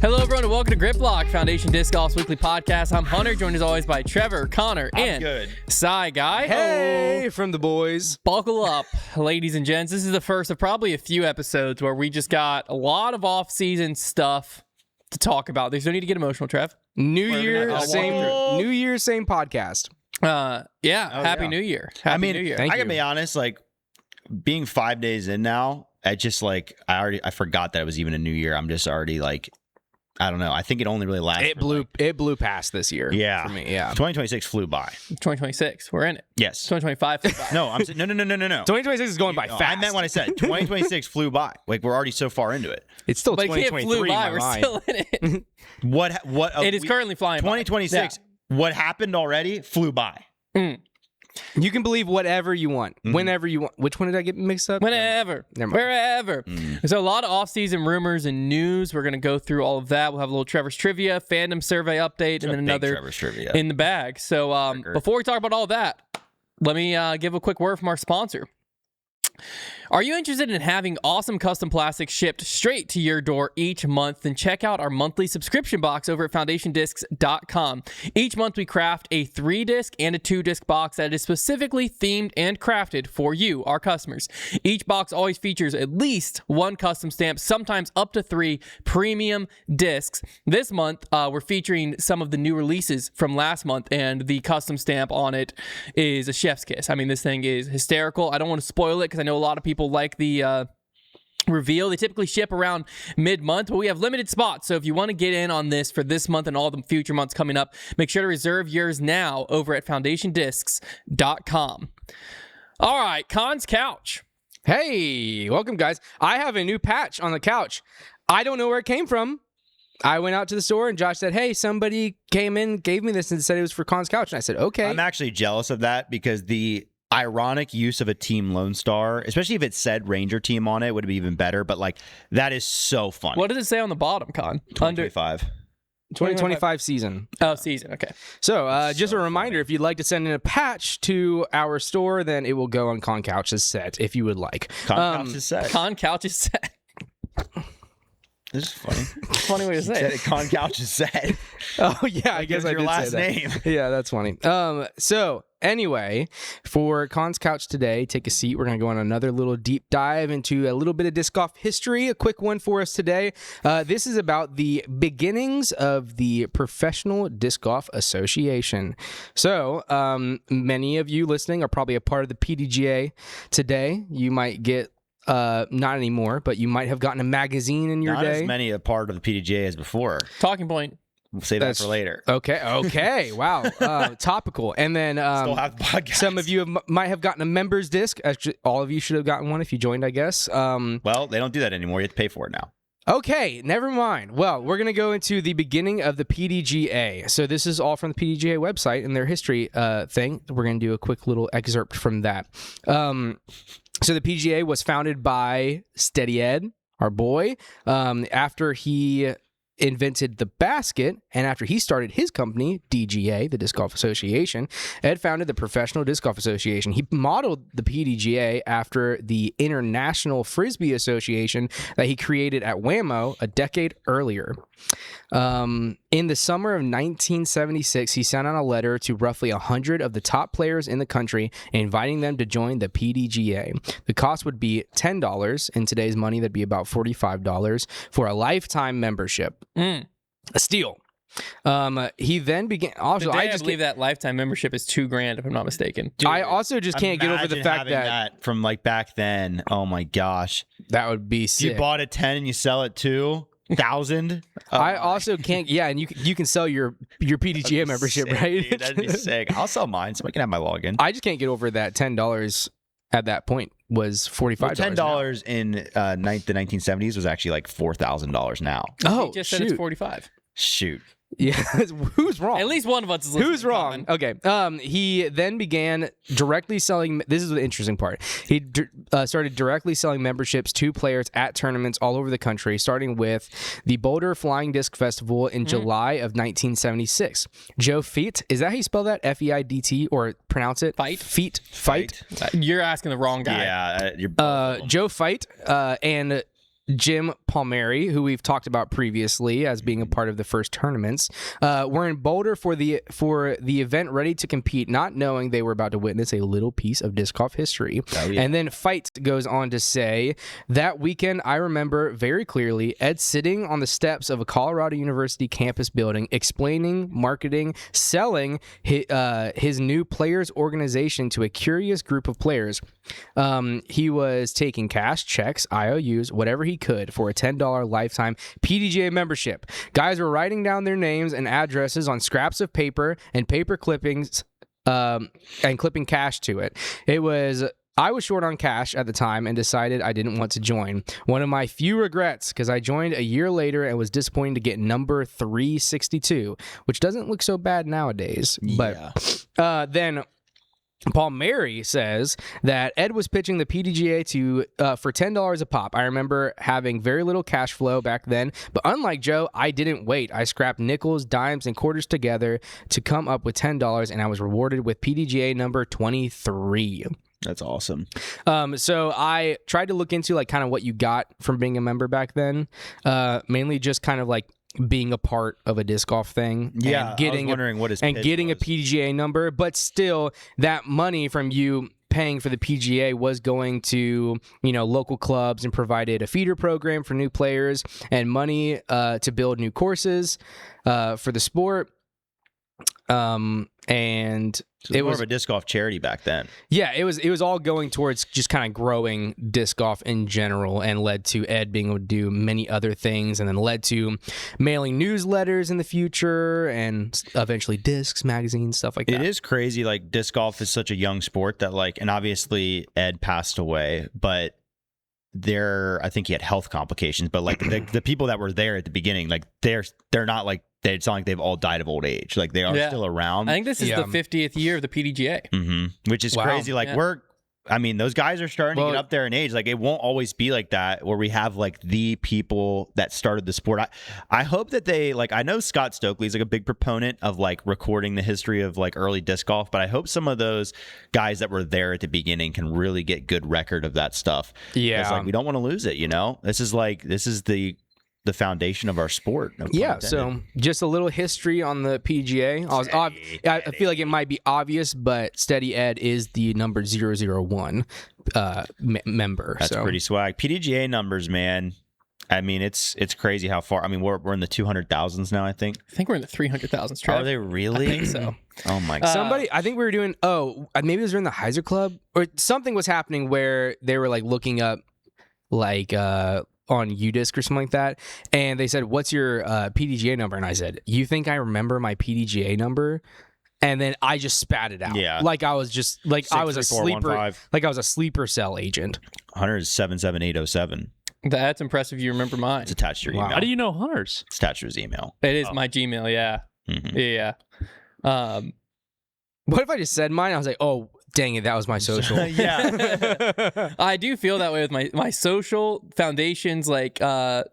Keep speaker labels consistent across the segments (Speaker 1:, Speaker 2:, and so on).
Speaker 1: Hello, everyone, and welcome to Grip Lock, Foundation Disc Golf's weekly podcast. I'm Hunter, joined as always by Trevor, Konner, and Cy Guy.
Speaker 2: Hey, from the boys.
Speaker 1: Buckle up, ladies and gents. This is the first of probably a few episodes where we just got a lot of off-season stuff to talk about. There's no need to get emotional, Trev.
Speaker 2: New Year, same podcast.
Speaker 1: Happy New Year. Happy New Year.
Speaker 3: I gotta be honest, like being 5 days in now, I just like I forgot that it was even a new year. I'm just already like, I don't know. I think it only really lasted.
Speaker 2: It blew past this year.
Speaker 3: Yeah,
Speaker 2: for me. Yeah,
Speaker 3: 2026 flew by.
Speaker 1: 2026, we're in it.
Speaker 3: Yes.
Speaker 1: 2025 flew by.
Speaker 3: No, I'm no.
Speaker 2: 2026 is going by fast.
Speaker 3: I meant what I said. 2026 flew by. Like we're already so far into it.
Speaker 2: It's still
Speaker 1: but
Speaker 2: 2023.
Speaker 1: It flew by. We're still in it.
Speaker 3: What?
Speaker 1: It is currently flying.
Speaker 3: 2026.
Speaker 1: Yeah.
Speaker 3: What happened already flew by.
Speaker 2: You can believe whatever you want, whenever you want. Which one did I get mixed up?
Speaker 1: Whenever. Wherever. So a lot of off-season rumors and news. We're going to go through all of that. We'll have a little Trevor's Trivia, fandom survey update, and then another
Speaker 3: Trevor's Trivia
Speaker 1: in the bag. So before we talk about all that, let me give a quick word from our sponsor. Are you interested in having awesome custom plastics shipped straight to your door each month? Then check out our monthly subscription box over at foundationdiscs.com. Each month we craft a 3-disc and a 2-disc box that is specifically themed and crafted for you, our customers. Each box always features at least one custom stamp, sometimes up to 3 premium discs. This month we're featuring some of the new releases from last month, and the custom stamp on it is a chef's kiss. I mean, this thing is hysterical. I don't want to spoil it because I know a lot of people like the reveal. They typically ship around mid-month, but we have limited spots. So if you want to get in on this for this month and all the future months coming up, make sure to reserve yours now over at foundationdiscs.com. All right, Con's Couch.
Speaker 2: Hey, welcome, guys. I have a new patch on the couch. I don't know where it came from. I went out to the store and Josh said, hey, somebody came in, gave me this and said it was for Con's Couch. And I said, okay.
Speaker 3: I'm actually jealous of that because the ironic use of a Team Lone Star, especially if it said Ranger Team on it, would be even better. But like, that is so funny.
Speaker 1: What does it say on the bottom, Con?
Speaker 3: 2025.
Speaker 2: 2025 season.
Speaker 1: Oh, season. Okay.
Speaker 2: So just a reminder, if you'd like to send in a patch to our store, then it will go on Con Couch's set if you would like.
Speaker 3: Con Couch's set.
Speaker 1: Con Couch's set.
Speaker 3: This is funny.
Speaker 1: Funny way to say it.
Speaker 3: Con Couch's set.
Speaker 2: Oh, yeah. I guess I did
Speaker 3: last
Speaker 2: say that.
Speaker 3: name.
Speaker 2: Yeah, that's funny. So anyway, for Con's Couch today, take a seat. We're going to go on another little deep dive into a little bit of disc golf history. A quick one for us today. This is about the beginnings of the Professional Disc Golf Association. So many of you listening are probably a part of the PDGA today. You might get not anymore, but you might have gotten a magazine in your
Speaker 3: Not
Speaker 2: day.
Speaker 3: as many a part of the PDGA as before.
Speaker 1: Talking point.
Speaker 3: We'll save that for later.
Speaker 2: Okay. Wow. Topical. And then
Speaker 3: Still have the podcast.
Speaker 2: some of you might have gotten a member's disc. Actually, all of you should have gotten one if you joined, I guess.
Speaker 3: Well, they don't do that anymore. You have to pay for it now.
Speaker 2: Okay, never mind. Well, we're going to go into the beginning of the PDGA. So this is all from the PDGA website and their history thing. We're going to do a quick little excerpt from that. So the PGA was founded by Steady Ed, our boy, after he invented the basket, and after he started his company, DGA, the Disc Golf Association, Ed founded the Professional Disc Golf Association. He modeled the PDGA after the International Frisbee Association that he created at Whammo a decade earlier. In the summer of 1976, he sent out a letter to roughly 100 of the top players in the country, inviting them to join the PDGA. The cost would be $10. In today's money, that'd be about $45 for a lifetime membership. A steal. He then began. Also,
Speaker 1: I believe that lifetime membership is $2,000, if I'm not mistaken.
Speaker 2: Dude, I also just can't get over the fact
Speaker 3: that from like back then. Oh my gosh,
Speaker 2: that would be sick.
Speaker 3: You bought it 10 and you sell it 2,000.
Speaker 2: I also can't. Yeah, and you can sell your PDGA membership,
Speaker 3: sick,
Speaker 2: right?
Speaker 3: Dude, that'd be sick. I'll sell mine. Somebody can have my login.
Speaker 2: I just can't get over that $10 at that point was $45.
Speaker 3: Well, $10 in the 1970s was actually like $4,000 now.
Speaker 2: Oh,
Speaker 1: He just said it's 45.
Speaker 3: Shoot.
Speaker 2: Yeah, who's wrong?
Speaker 1: At least one of us is listening.
Speaker 2: Who's wrong? Okay. He then began directly selling. This is the interesting part. He started directly selling memberships to players at tournaments all over the country, starting with the Boulder Flying Disc Festival in July of 1976. Joe Feit, is that how you spell that? F-E-I-D-T, or pronounce it? Feit.
Speaker 1: You're asking the wrong guy.
Speaker 3: Yeah.
Speaker 2: Joe Feit and Jim Palmieri, who we've talked about previously as being a part of the first tournaments, were in Boulder for the event, ready to compete, not knowing they were about to witness a little piece of disc golf history.
Speaker 3: Oh, yeah.
Speaker 2: And then Fight goes on to say, that weekend I remember very clearly Ed sitting on the steps of a Colorado University campus building, explaining, marketing, selling his new players organization to a curious group of players. He was taking cash, checks, IOUs, whatever he could for a $10 lifetime PDGA membership. Guys were writing down their names and addresses on scraps of paper and paper clippings and clipping cash to it. I was short on cash at the time and decided I didn't want to join. One of my few regrets, because I joined a year later and was disappointed to get number 362, which doesn't look so bad nowadays. But then Palmieri says that Ed was pitching the PDGA for $10 a pop. I remember having very little cash flow back then, but unlike Joe, I didn't wait. I scrapped nickels, dimes, and quarters together to come up with $10, and I was rewarded with PDGA number 23.
Speaker 3: That's awesome.
Speaker 2: So I tried to look into like kind of what you got from being a member back then, mainly just kind of like being a part of a disc golf thing.
Speaker 3: Yeah,
Speaker 2: and getting
Speaker 3: I was wondering what his
Speaker 2: getting a PDGA number, but still that money from you paying for the PGA was going to, local clubs and provided a feeder program for new players and money to build new courses for the sport. And
Speaker 3: it was more of a disc golf charity back then.
Speaker 2: Yeah, it was all going towards just kind of growing disc golf in general, and led to Ed being able to do many other things, and then led to mailing newsletters in the future, and eventually discs, magazines, stuff like that.
Speaker 3: It is crazy. Like, disc golf is such a young sport that, like, and obviously Ed passed away, but I think he had health complications. But like the people that were there at the beginning, like they're not like. It's not like they've all died of old age. Like, they are still around.
Speaker 1: I think this is the 50th year of the PDGA.
Speaker 3: Which is crazy. Like, those guys are starting to get up there in age. Like, it won't always be like that where we have like the people that started the sport. I hope that they, like, I know Scott Stokely's like a big proponent of like recording the history of like early disc golf, but I hope some of those guys that were there at the beginning can really get good record of that stuff.
Speaker 2: Yeah.
Speaker 3: Because, like, we don't want to lose it, This is the foundation of our sport.
Speaker 2: So just a little history on the PGA. I feel like it might be obvious, but Steady Ed is the number 001 member.
Speaker 3: That's pretty swag. PDGA numbers, man. I mean, it's crazy how far. I mean, we're in the 200,000s now, I think.
Speaker 1: I think we're in the 300,000s, Trevor.
Speaker 3: Are they really?
Speaker 1: I think so.
Speaker 3: Oh, my God.
Speaker 2: I think we were doing, maybe it was during the Heiser Club, or something was happening where they were like looking up like on UDisc or something like that, and they said, what's your PDGA number? And I said, you think I remember my PDGA number? And then I just spat it out.
Speaker 3: Yeah.
Speaker 2: Like I was just like I was a sleeper
Speaker 3: 63415.
Speaker 2: like I was a sleeper cell agent.
Speaker 3: 100-77807.
Speaker 1: That's impressive. You remember mine.
Speaker 3: It's attached to your email.
Speaker 4: How do you know Hunter's?
Speaker 3: It's attached to his email.
Speaker 1: It is my Gmail, yeah.
Speaker 3: Mhm.
Speaker 1: Yeah.
Speaker 2: What if I just said mine? I was like, oh, dang it, that was my social.
Speaker 3: Yeah.
Speaker 1: I do feel that way with my social foundations, like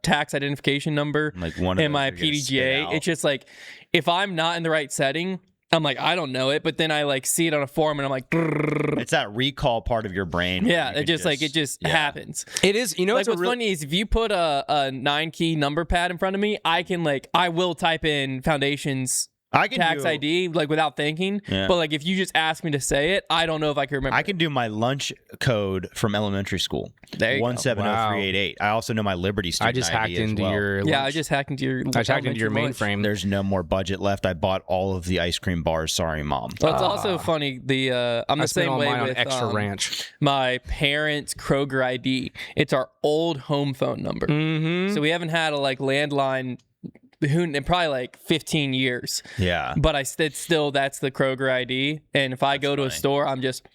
Speaker 1: tax identification number,
Speaker 3: Like one of
Speaker 1: and
Speaker 3: those
Speaker 1: my
Speaker 3: you're gonna spit
Speaker 1: PDGA.
Speaker 3: out.
Speaker 1: It's just like, if I'm not in the right setting, I'm like, I don't know it, but then I like see it on a form and I'm like, brrr.
Speaker 3: It's that recall part of your brain. where
Speaker 1: Yeah,
Speaker 3: you
Speaker 1: it
Speaker 3: can
Speaker 1: just happens.
Speaker 2: It is,
Speaker 1: Like,
Speaker 2: it's
Speaker 1: what's funny is if you put a 9-key number pad in front of me, I will type in foundations
Speaker 3: I can
Speaker 1: tax
Speaker 3: do,
Speaker 1: ID like without thinking.
Speaker 3: Yeah.
Speaker 1: But like if you just ask me to say it, I don't know if I can remember.
Speaker 3: I can do my lunch code from elementary school.
Speaker 1: There you go.
Speaker 3: 170388. I also know my Liberty student
Speaker 2: I just
Speaker 3: ID
Speaker 2: hacked
Speaker 3: as
Speaker 2: into
Speaker 3: well.
Speaker 2: your
Speaker 1: Yeah, I
Speaker 2: lunch.
Speaker 1: just hacked into your.
Speaker 2: I hacked into your
Speaker 1: lunch.
Speaker 2: mainframe.
Speaker 3: There's no more budget left. I bought all of the ice cream bars. Sorry, Mom.
Speaker 1: Well, it's also funny. I'm
Speaker 2: I
Speaker 1: the
Speaker 2: spent
Speaker 1: same
Speaker 2: all
Speaker 1: way
Speaker 2: mine
Speaker 1: with
Speaker 2: on Extra Ranch.
Speaker 1: my parents' Kroger ID. It's our old home phone number,
Speaker 2: Mm-hmm.
Speaker 1: so we haven't had a like landline in probably like 15 years.
Speaker 3: Yeah.
Speaker 1: But it's still that's the Kroger ID, and if I go to a
Speaker 3: funny.
Speaker 1: store, I'm just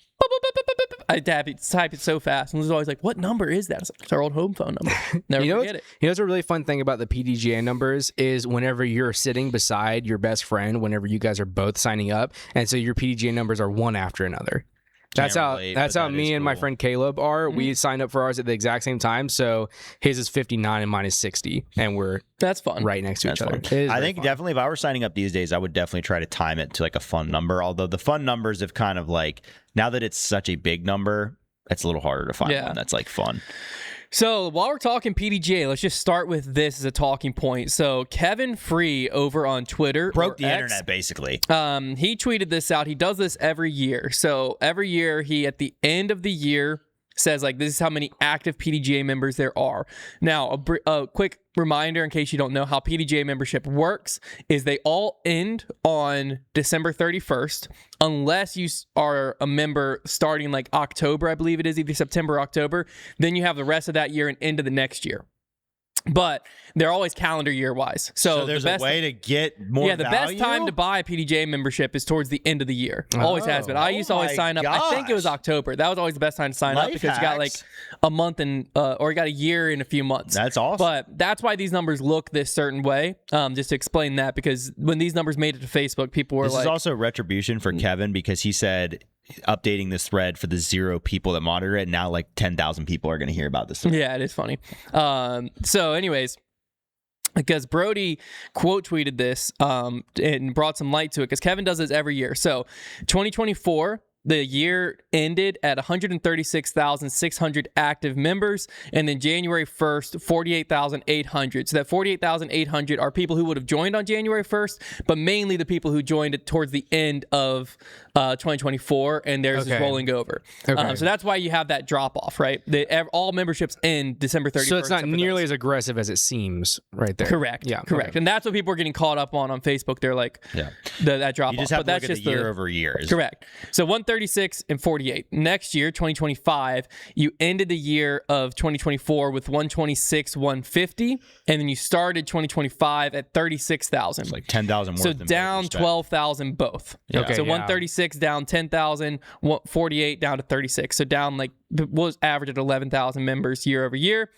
Speaker 1: I type it so fast, and it's always like, "What number is that?" It's our old home phone number. Never forget it.
Speaker 2: You know what's a really fun thing about the PDGA numbers is whenever you're sitting beside your best friend, whenever you guys are both signing up, and so your PDGA numbers are one after another. That's
Speaker 3: Can't
Speaker 2: how
Speaker 3: relate,
Speaker 2: that's
Speaker 3: but
Speaker 2: how
Speaker 3: that
Speaker 2: me
Speaker 3: is
Speaker 2: and my
Speaker 3: cool.
Speaker 2: friend Caleb are. We signed up for ours at the exact same time, so his is 59 and mine is 60, and we're
Speaker 1: That's fun.
Speaker 2: right next to
Speaker 3: That's
Speaker 2: each other.
Speaker 3: fun.
Speaker 2: It is
Speaker 3: I
Speaker 2: very
Speaker 3: think
Speaker 2: fun.
Speaker 3: definitely if I were signing up these days, I would definitely try to time it to like a fun number. Although the fun numbers have kind of like, now that it's such a big number, it's a little harder to find
Speaker 1: Yeah.
Speaker 3: one that's like fun.
Speaker 1: So while we're talking PDGA, let's just start with this as a talking point. So Kevin Free over on Twitter
Speaker 3: broke the
Speaker 1: X,
Speaker 3: internet basically.
Speaker 1: He tweeted this out. He does this every year. So every year he at the end of the year says like, this is how many active PDGA members there are. Now, a quick reminder in case you don't know how PDGA membership works is they all end on December 31st unless you are a member starting like October, I believe it is, either September or October. Then you have the rest of that year and into the next year. But they're always calendar year wise. So
Speaker 3: there's
Speaker 1: the best,
Speaker 3: a way to get more
Speaker 1: the best time to buy a PDGA membership is towards the end of the year. Always has been. I used to always sign up. I think it was October. That was always the best time to sign up because you got like a month and or you got a year and a few months.
Speaker 3: That's awesome.
Speaker 1: But that's why these numbers look this certain way. Just to explain that, because when these numbers made it to Facebook, people were
Speaker 3: this
Speaker 1: like,
Speaker 3: is also retribution for Kevin because he said updating this thread for the 0 people that monitor it. Now like 10,000 people are going to hear about this.
Speaker 1: Yeah, it is funny. So anyways, because Brody quote tweeted this and brought some light to it because Kevin does this every year. So 2024, the year ended at 136,600 active members, and then January 1st, 48,800. So that 48,800 are people who would have joined on January 1st, but mainly the people who joined it towards the end of 2024, and theirs is rolling over.
Speaker 2: Okay.
Speaker 1: So that's why you have that drop off, right? All memberships end December 31st.
Speaker 2: So it's not nearly as aggressive as it seems right there.
Speaker 1: Correct.
Speaker 2: Yeah.
Speaker 1: Correct.
Speaker 2: Okay.
Speaker 1: And that's what people are getting caught up on Facebook. They're like, that drop off.
Speaker 3: You just have
Speaker 1: but
Speaker 3: to
Speaker 1: that's
Speaker 3: look at
Speaker 1: just
Speaker 3: the year over year.
Speaker 1: Correct. So 136 and 48. Next year, 2025, you ended the year of 2024 with 126, 150, and then you started 2025 at 36,000.
Speaker 3: It's like 10,000 more.
Speaker 1: So down 12,000 both.
Speaker 3: Yeah.
Speaker 2: Okay,
Speaker 1: So
Speaker 2: yeah.
Speaker 1: 136 down 10,000, 48 down to 36. So down like was average at 11,000 members year over year.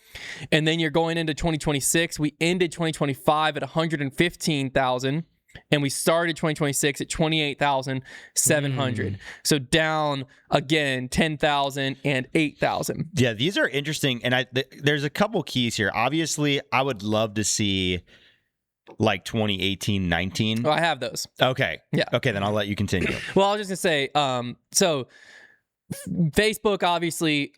Speaker 1: And then you're going into 2026. We ended 2025 at 115,000. And we started 2026 at 28,700. So down again 10,000 and 8,000.
Speaker 3: Yeah, these are interesting, and there's a couple keys here. Obviously, I would love to see like 2018, 19.
Speaker 1: Oh, I have those.
Speaker 3: Okay.
Speaker 1: Yeah.
Speaker 3: Okay, then I'll let you continue.
Speaker 1: Well, I was just gonna say, so Facebook obviously.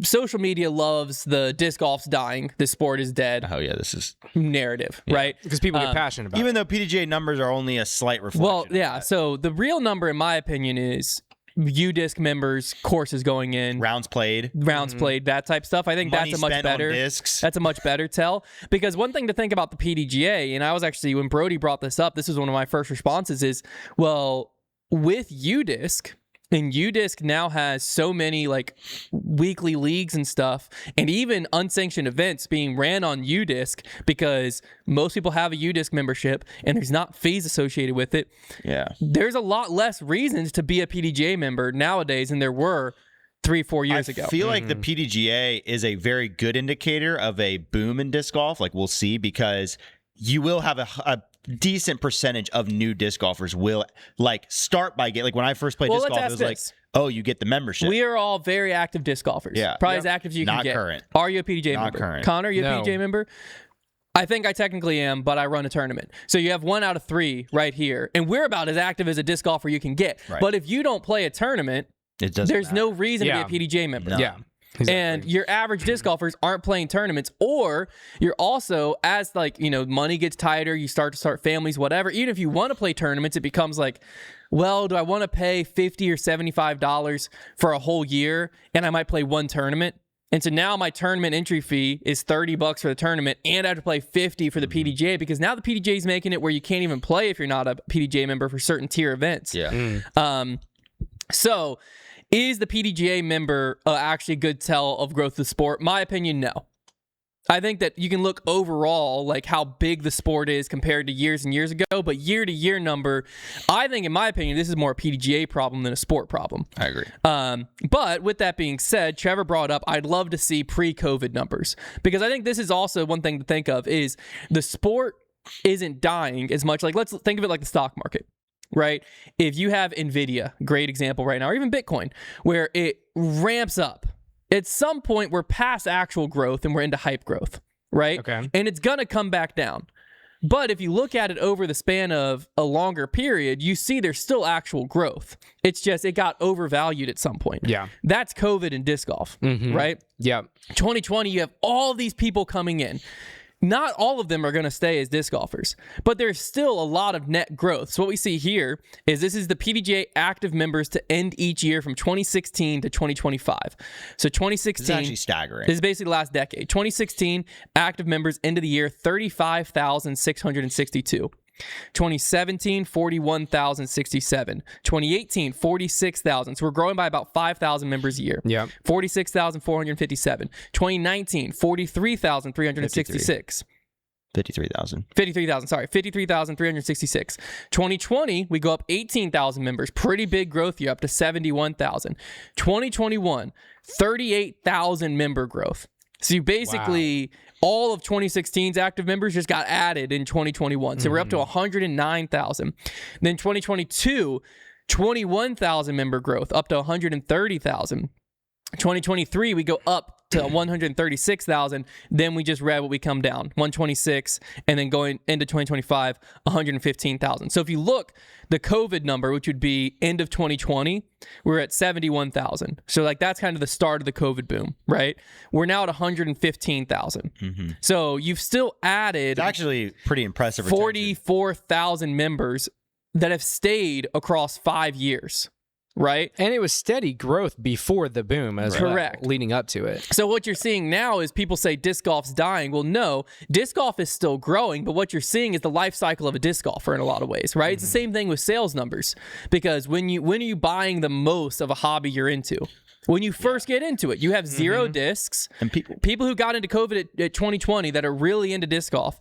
Speaker 1: Social media loves the disc golf's dying, the sport is dead
Speaker 3: Oh yeah, this is
Speaker 1: narrative, right?
Speaker 2: Because people get passionate about
Speaker 3: even though PDGA numbers are only a slight reflection.
Speaker 1: Well,
Speaker 3: of
Speaker 1: yeah.
Speaker 3: that.
Speaker 1: So the real number, in my opinion, is UDisc members, courses going in,
Speaker 3: rounds played,
Speaker 1: played, that type stuff. I think
Speaker 3: money
Speaker 1: that's a much
Speaker 3: spent
Speaker 1: better.
Speaker 3: on discs.
Speaker 1: That's a much better tell, because one thing to think about the PDGA, and I was actually, when Brody brought this up, this was one of my first responses is, well, with UDisc. And UDisc now has so many like weekly leagues and stuff, and even unsanctioned events being ran on UDisc because most people have a UDisc membership and there's not fees associated with it.
Speaker 3: Yeah.
Speaker 1: There's a lot less reasons to be a PDGA member nowadays than there were 3-4 years ago.
Speaker 3: I feel like the PDGA is a very good indicator of a boom in disc golf. Like we'll see, because you will have a decent percentage of new disc golfers will like start by like when I first played disc golf, it was like, oh, you get the membership.
Speaker 1: We are all very active disc golfers.
Speaker 3: Yeah.
Speaker 1: Probably as active as you can
Speaker 3: Not
Speaker 1: get.
Speaker 3: current.
Speaker 1: Are you a PDGA
Speaker 3: Not
Speaker 1: member?
Speaker 3: current.
Speaker 1: Connor, you a
Speaker 2: No.
Speaker 1: PDGA member? I think I technically am, but I run a tournament. So you have 1 out of 3 right here. And we're about as active as a disc golfer you can get.
Speaker 3: Right.
Speaker 1: But if you don't play a tournament,
Speaker 3: It doesn't
Speaker 1: there's
Speaker 3: matter.
Speaker 1: no reason
Speaker 2: Yeah.
Speaker 1: to be a PDGA member.
Speaker 3: No.
Speaker 2: Yeah. Exactly.
Speaker 1: And your average disc golfers aren't playing tournaments, or you're also, as like, money gets tighter, you start families, whatever. Even if you want to play tournaments, it becomes like, well, do I want to pay $50 or $75 for a whole year and I might play one tournament? And so now my tournament entry fee is $30 for the tournament, and I have to play $50 for the PDGA, because now the PDGA is making it where you can't even play if you're not a PDGA member for certain tier events.
Speaker 3: Yeah.
Speaker 1: So is the PDGA member actually a good tell of growth of the sport? My opinion, no. I think that you can look overall, like how big the sport is compared to years and years ago, but year to year number, I think, in my opinion, this is more a PDGA problem than a sport problem.
Speaker 3: I agree.
Speaker 1: But with that being said, Trevor brought up, I'd love to see pre-COVID numbers, because I think this is also one thing to think of is the sport isn't dying as much. Like, let's think of it like the stock market. Right? If you have NVIDIA, great example right now, or even Bitcoin, where it ramps up, at some point we're past actual growth and we're into hype growth, right?
Speaker 2: Okay.
Speaker 1: And it's going to come back down. But if you look at it over the span of a longer period, you see there's still actual growth. It's just it got overvalued at some point.
Speaker 2: Yeah.
Speaker 1: That's COVID and disc golf, right?
Speaker 2: Yeah.
Speaker 1: 2020, you have all these people coming in. Not all of them are going to stay as disc golfers, but there's still a lot of net growth. So what we see here is this is the PDGA active members to end each year from 2016 to 2025. So 2016
Speaker 3: This is actually staggering.
Speaker 1: This is basically the last decade. 2016 active members end of the year 35,662. 2017, 41,067. 2018, 46,000. So we're growing by about 5,000 members a year.
Speaker 2: Yeah.
Speaker 1: 46,457. 2019, 43,366.
Speaker 3: 53,000.
Speaker 1: 53,366. 2020, we go up 18,000 members. Pretty big growth year, up to 71,000. 2021, 38,000 member growth. So you basically, all of 2016's active members just got added in 2021. So we're up to 109,000. Then 2022, 21,000 member growth, up to 130,000. 2023, we go up to 136,000. Then we just read what we come down, 126, and then going into 2025, 115,000. So if you look, the COVID number, which would be end of 2020, we're at 71,000. So like that's kind of the start of the COVID boom, right? We're now at 115,000. So you've still added
Speaker 3: It's actually pretty impressive. retention.
Speaker 1: 44,000 members that have stayed across 5 years. Right?
Speaker 2: And it was steady growth before the boom as well,
Speaker 1: Correct.
Speaker 2: leading up to it.
Speaker 1: So what you're seeing now is people say disc golf's dying. Well, no, disc golf is still growing, but what you're seeing is the life cycle of a disc golfer in a lot of ways, right? It's the same thing with sales numbers, because when are you buying the most of a hobby you're into? When you first get into it, you have 0 discs.
Speaker 3: And
Speaker 1: people who got into COVID at 2020 that are really into disc golf,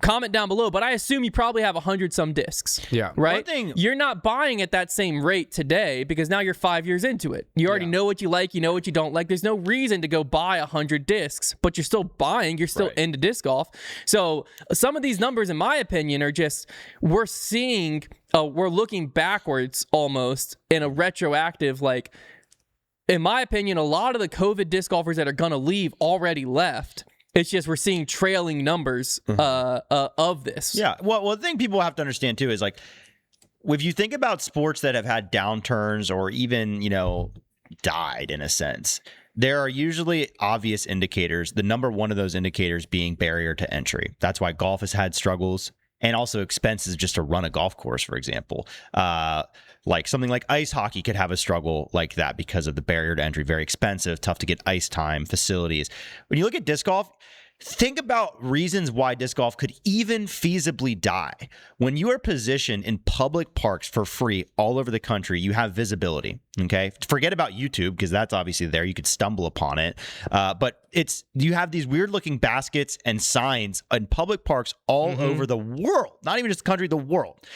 Speaker 1: comment down below, but I assume you probably have 100 some discs.
Speaker 2: Yeah.
Speaker 1: Right?
Speaker 3: One thing-
Speaker 1: You're not buying at that same rate today because now you're 5 years into it. You already know what you like, you know what you don't like. There's no reason to go buy 100 discs, but you're still buying, you're still into disc golf. So some of these numbers, in my opinion, are just, we're looking backwards almost in a retroactive, like, in my opinion, a lot of the COVID disc golfers that are going to leave already left. It's just we're seeing trailing numbers of this.
Speaker 3: Yeah. Well, the thing people have to understand too is like, if you think about sports that have had downturns or even, died in a sense, there are usually obvious indicators. The number one of those indicators being barrier to entry. That's why golf has had struggles, and also expenses just to run a golf course, for example. Like something like ice hockey could have a struggle like that because of the barrier to entry. Very expensive, tough to get ice time, facilities. When you look at disc golf, think about reasons why disc golf could even feasibly die. When you are positioned in public parks for free all over the country, you have visibility, okay? Forget about YouTube, because that's obviously there. You could stumble upon it. But you have these weird-looking baskets and signs in public parks all over the world. Not even just the country, the world.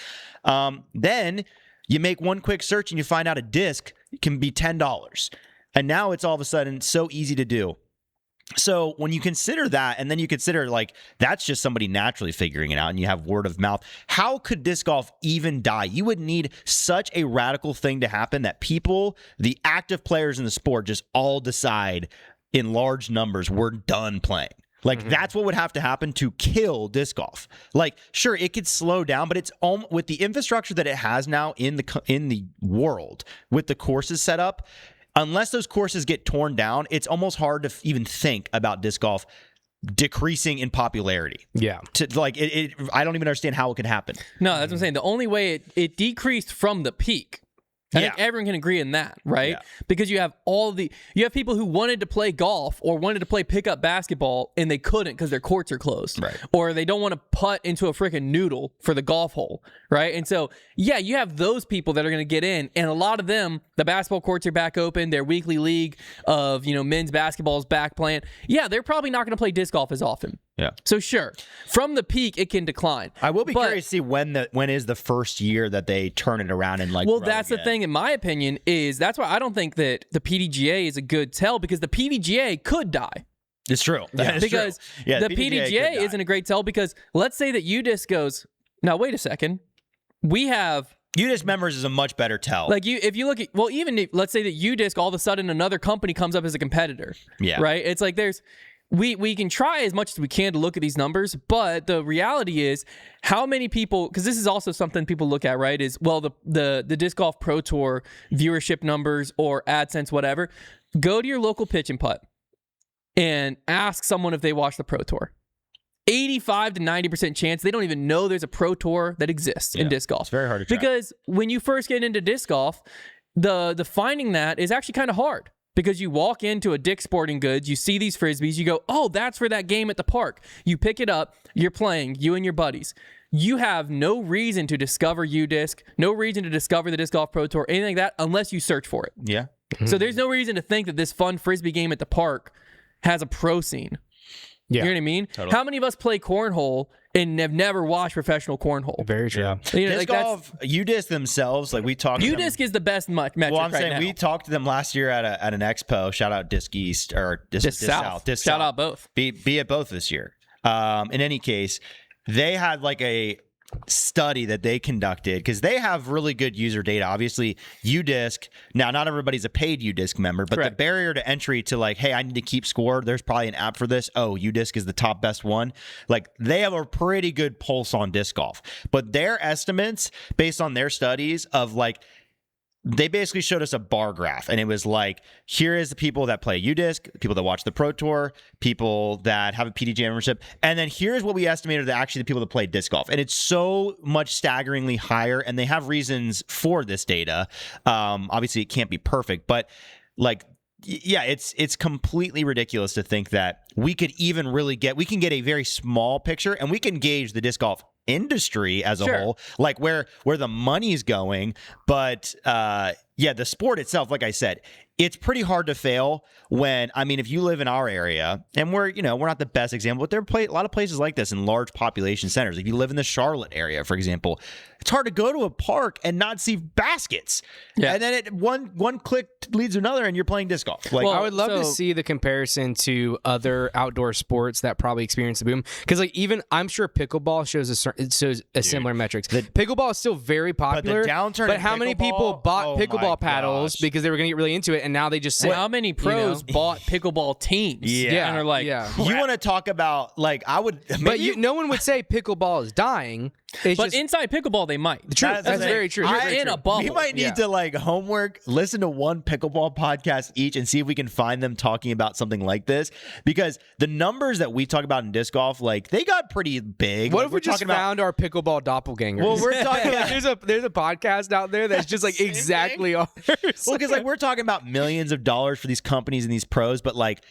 Speaker 3: Then you make one quick search and you find out a disc can be $10. And now it's all of a sudden so easy to do. So when you consider that, and then you consider like that's just somebody naturally figuring it out, and you have word of mouth, how could disc golf even die? You would need such a radical thing to happen that people, the active players in the sport, just all decide in large numbers, we're done playing. Like that's what would have to happen to kill disc golf. Like, sure, it could slow down, but it's with the infrastructure that it has now in the world, with the courses set up. Unless those courses get torn down, it's almost hard to even think about disc golf decreasing in popularity.
Speaker 2: Yeah.
Speaker 3: I don't even understand how it could happen.
Speaker 1: No, that's what I'm saying. The only way it decreased from the peak. I think everyone can agree in that, right?
Speaker 3: Yeah.
Speaker 1: Because you have people who wanted to play golf or wanted to play pickup basketball and they couldn't because their courts are closed.
Speaker 3: Right.
Speaker 1: Or they don't want to putt into a freaking noodle for the golf hole, right? And so, yeah, you have those people that are going to get in, and a lot of them, the basketball courts are back open, their weekly league of, men's basketball is back playing. Yeah, they're probably not going to play disc golf as often.
Speaker 3: Yeah.
Speaker 1: So sure, from the peak, it can decline.
Speaker 3: I will be curious to see when is the first year that they turn it around and like.
Speaker 1: Well, that's the thing, in my opinion, is that's why I don't think that the PDGA is a good tell, because the PDGA could die.
Speaker 3: It's true. That is
Speaker 1: because
Speaker 3: true. Yeah,
Speaker 1: the PDGA isn't a great tell, because let's say that UDisc goes, now wait a second, we have.
Speaker 3: UDisc members is a much better tell.
Speaker 1: Like if you look at, well, even if, let's say that UDisc all of a sudden another company comes up as a competitor.
Speaker 3: Yeah.
Speaker 1: Right? It's like we can try as much as we can to look at these numbers, but the reality is how many people, because this is also something people look at, right, is, well, the Disc Golf Pro Tour viewership numbers or AdSense, whatever. Go to your local pitch and putt and ask someone if they watch the Pro Tour. 85 to 90% chance they don't even know there's a Pro Tour that exists in disc golf.
Speaker 3: It's very hard to track.
Speaker 1: Because when you first get into disc golf, the finding that is actually kind of hard. Because you walk into a Dick's Sporting Goods, you see these Frisbees, you go, oh, that's for that game at the park. You pick it up, you're playing, you and your buddies. You have no reason to discover UDisc, no reason to discover the Disc Golf Pro Tour, anything like that, unless you search for it.
Speaker 3: Yeah.
Speaker 1: So there's no reason to think that this fun Frisbee game at the park has a pro scene.
Speaker 2: Yeah.
Speaker 1: You know what I mean?
Speaker 3: Totally.
Speaker 1: How many of us play cornhole and have never watched professional cornhole?
Speaker 2: Very true.
Speaker 3: Yeah.
Speaker 1: You know,
Speaker 3: Disc golf, UDisc themselves, like we talked to them.
Speaker 1: UDisc is the best metric
Speaker 3: Well, I'm
Speaker 1: right
Speaker 3: saying
Speaker 1: now.
Speaker 3: we talked to them last year at an expo. Shout out Disc East or Disc South. Disc
Speaker 1: Shout
Speaker 3: South.
Speaker 1: out both.
Speaker 3: Be at both this year. In any case, they had like a study that they conducted because they have really good user data. Obviously, UDisc, now not everybody's a paid UDisc member, but
Speaker 1: Correct.
Speaker 3: the barrier to entry to like, hey, I need to keep score, there's probably an app for this. Oh, UDisc is the top best one. Like they have a pretty good pulse on disc golf, but their estimates based on their studies of like, they basically showed us a bar graph, and it was like, here is the people that play UDisc, people that watch the Pro Tour, people that have a PDGA membership, and then here's what we estimated that actually the people that play disc golf. And it's so much staggeringly higher, and they have reasons for this data. Obviously, it can't be perfect, but like, yeah, it's completely ridiculous to think that we could even really we can get a very small picture, and we can gauge the disc golf industry as a whole, like where the money's going. But yeah, the sport itself, like I said, it's pretty hard to fail when, I mean, if you live in our area, and we're not the best example, but there are a lot of places like this in large population centers. If you live in the Charlotte area, for example, it's hard to go to a park and not see baskets. Yeah. And then one click leads to another, and you're playing disc golf. Like,
Speaker 2: well, I would love to see the comparison to other outdoor sports that probably experience the boom. Because like even I'm sure pickleball shows similar metrics. Pickleball is still very popular.
Speaker 3: But the downturn
Speaker 2: But
Speaker 3: in
Speaker 2: how many people bought pickleball paddles because they were going to get really into it, and now they just sit?
Speaker 1: How many pros bought pickleball teams?
Speaker 3: Yeah.
Speaker 1: And are like,
Speaker 3: you want to talk about like I would,
Speaker 2: but no one would say pickleball is dying. It's
Speaker 1: but
Speaker 2: just,
Speaker 1: inside pickleball, they might.
Speaker 2: True. That's very true.
Speaker 1: You're in a bubble.
Speaker 3: We might need to like homework, listen to one pickleball podcast each and see if we can find them talking about something like this, because the numbers that we talk about in disc golf, like they got pretty big.
Speaker 2: What
Speaker 3: like,
Speaker 2: if we just found our pickleball doppelgangers?
Speaker 3: Well, we're talking
Speaker 2: like, there's a podcast out there that's just like exactly ours.
Speaker 3: Well, because like we're talking about millions of dollars for these companies and these pros, but like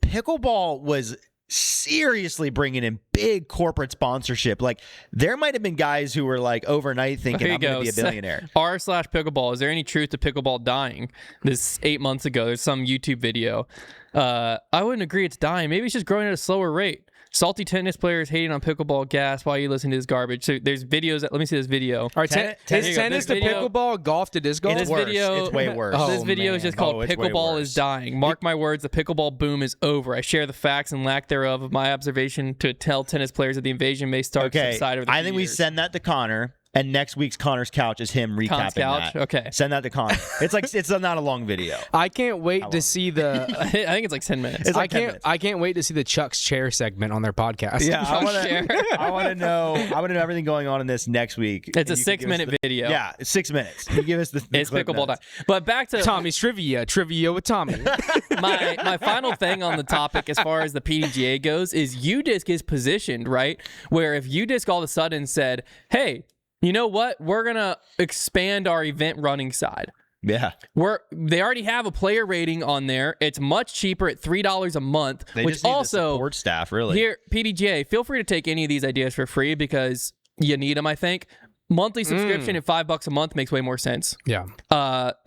Speaker 3: pickleball was seriously bringing in big corporate sponsorship. Like there might have been guys who were like overnight thinking I'm going to be a billionaire.
Speaker 1: r/pickleball. Is there any truth to pickleball dying? This 8 months ago, there's some YouTube video. I wouldn't agree it's dying. Maybe it's just growing at a slower rate. Salty tennis players hating on pickleball gas while you listen to this garbage. So there's videos. Let me see this video.
Speaker 2: All right, is tennis to pickleball, golf to disc golf?
Speaker 3: It's worse. It's way worse.
Speaker 1: This video is just called "Pickleball is Dying." Mark my words, the pickleball boom is over. I share the facts and lack thereof of my observation to tell tennis players that the invasion may start to subside over the
Speaker 3: I think we send that to Konner. And next week's Connor's Couch is him recapping that.
Speaker 1: Okay.
Speaker 3: Send that to Connor. It's not a long video.
Speaker 2: I can't wait to see the.
Speaker 1: I think it's like 10 minutes.
Speaker 3: It's like 10 minutes.
Speaker 2: I can't wait to see the Chuck's Chair segment on their podcast.
Speaker 3: Yeah, I want to know everything going on in this next week.
Speaker 1: It's a 6-minute video.
Speaker 3: Yeah, it's 6 minutes. You give us the
Speaker 1: it's pickleball time. But back to
Speaker 2: Tommy's trivia with Tommy.
Speaker 1: my final thing on the topic as far as the PDGA goes is UDisc is positioned, right? Where if UDisc all of a sudden said, hey, you know what? We're going to expand our event running side.
Speaker 3: Yeah.
Speaker 1: They already have a player rating on there. It's much cheaper at $3 a month,
Speaker 3: they
Speaker 1: which
Speaker 3: just need
Speaker 1: also
Speaker 3: the support staff, really.
Speaker 1: Here, PDGA, feel free to take any of these ideas for free because you need them, I think. Monthly subscription at $5 a month makes way more sense.
Speaker 2: Yeah.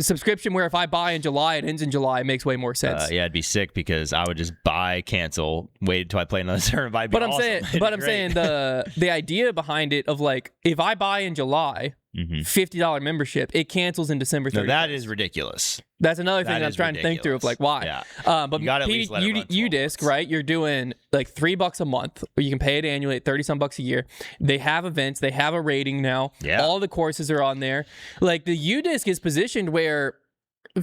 Speaker 1: Subscription where if I buy in July, it ends in July, makes way more sense.
Speaker 3: Yeah, it'd be sick because I would just buy, cancel, wait until I play another tournament.
Speaker 1: But I'm saying the idea behind it of like if I buy in July, $50 membership, it cancels in December 31st.
Speaker 3: No, that is ridiculous.
Speaker 1: That's another thing I'm trying to think through of like why.
Speaker 3: Yeah.
Speaker 1: But UDisc, right? You're doing like $3 a month. Or you can pay it annually at $30-some bucks a year. They have events. They have a rating now.
Speaker 3: Yeah.
Speaker 1: All the courses are on there. Like the UDisc is positioned where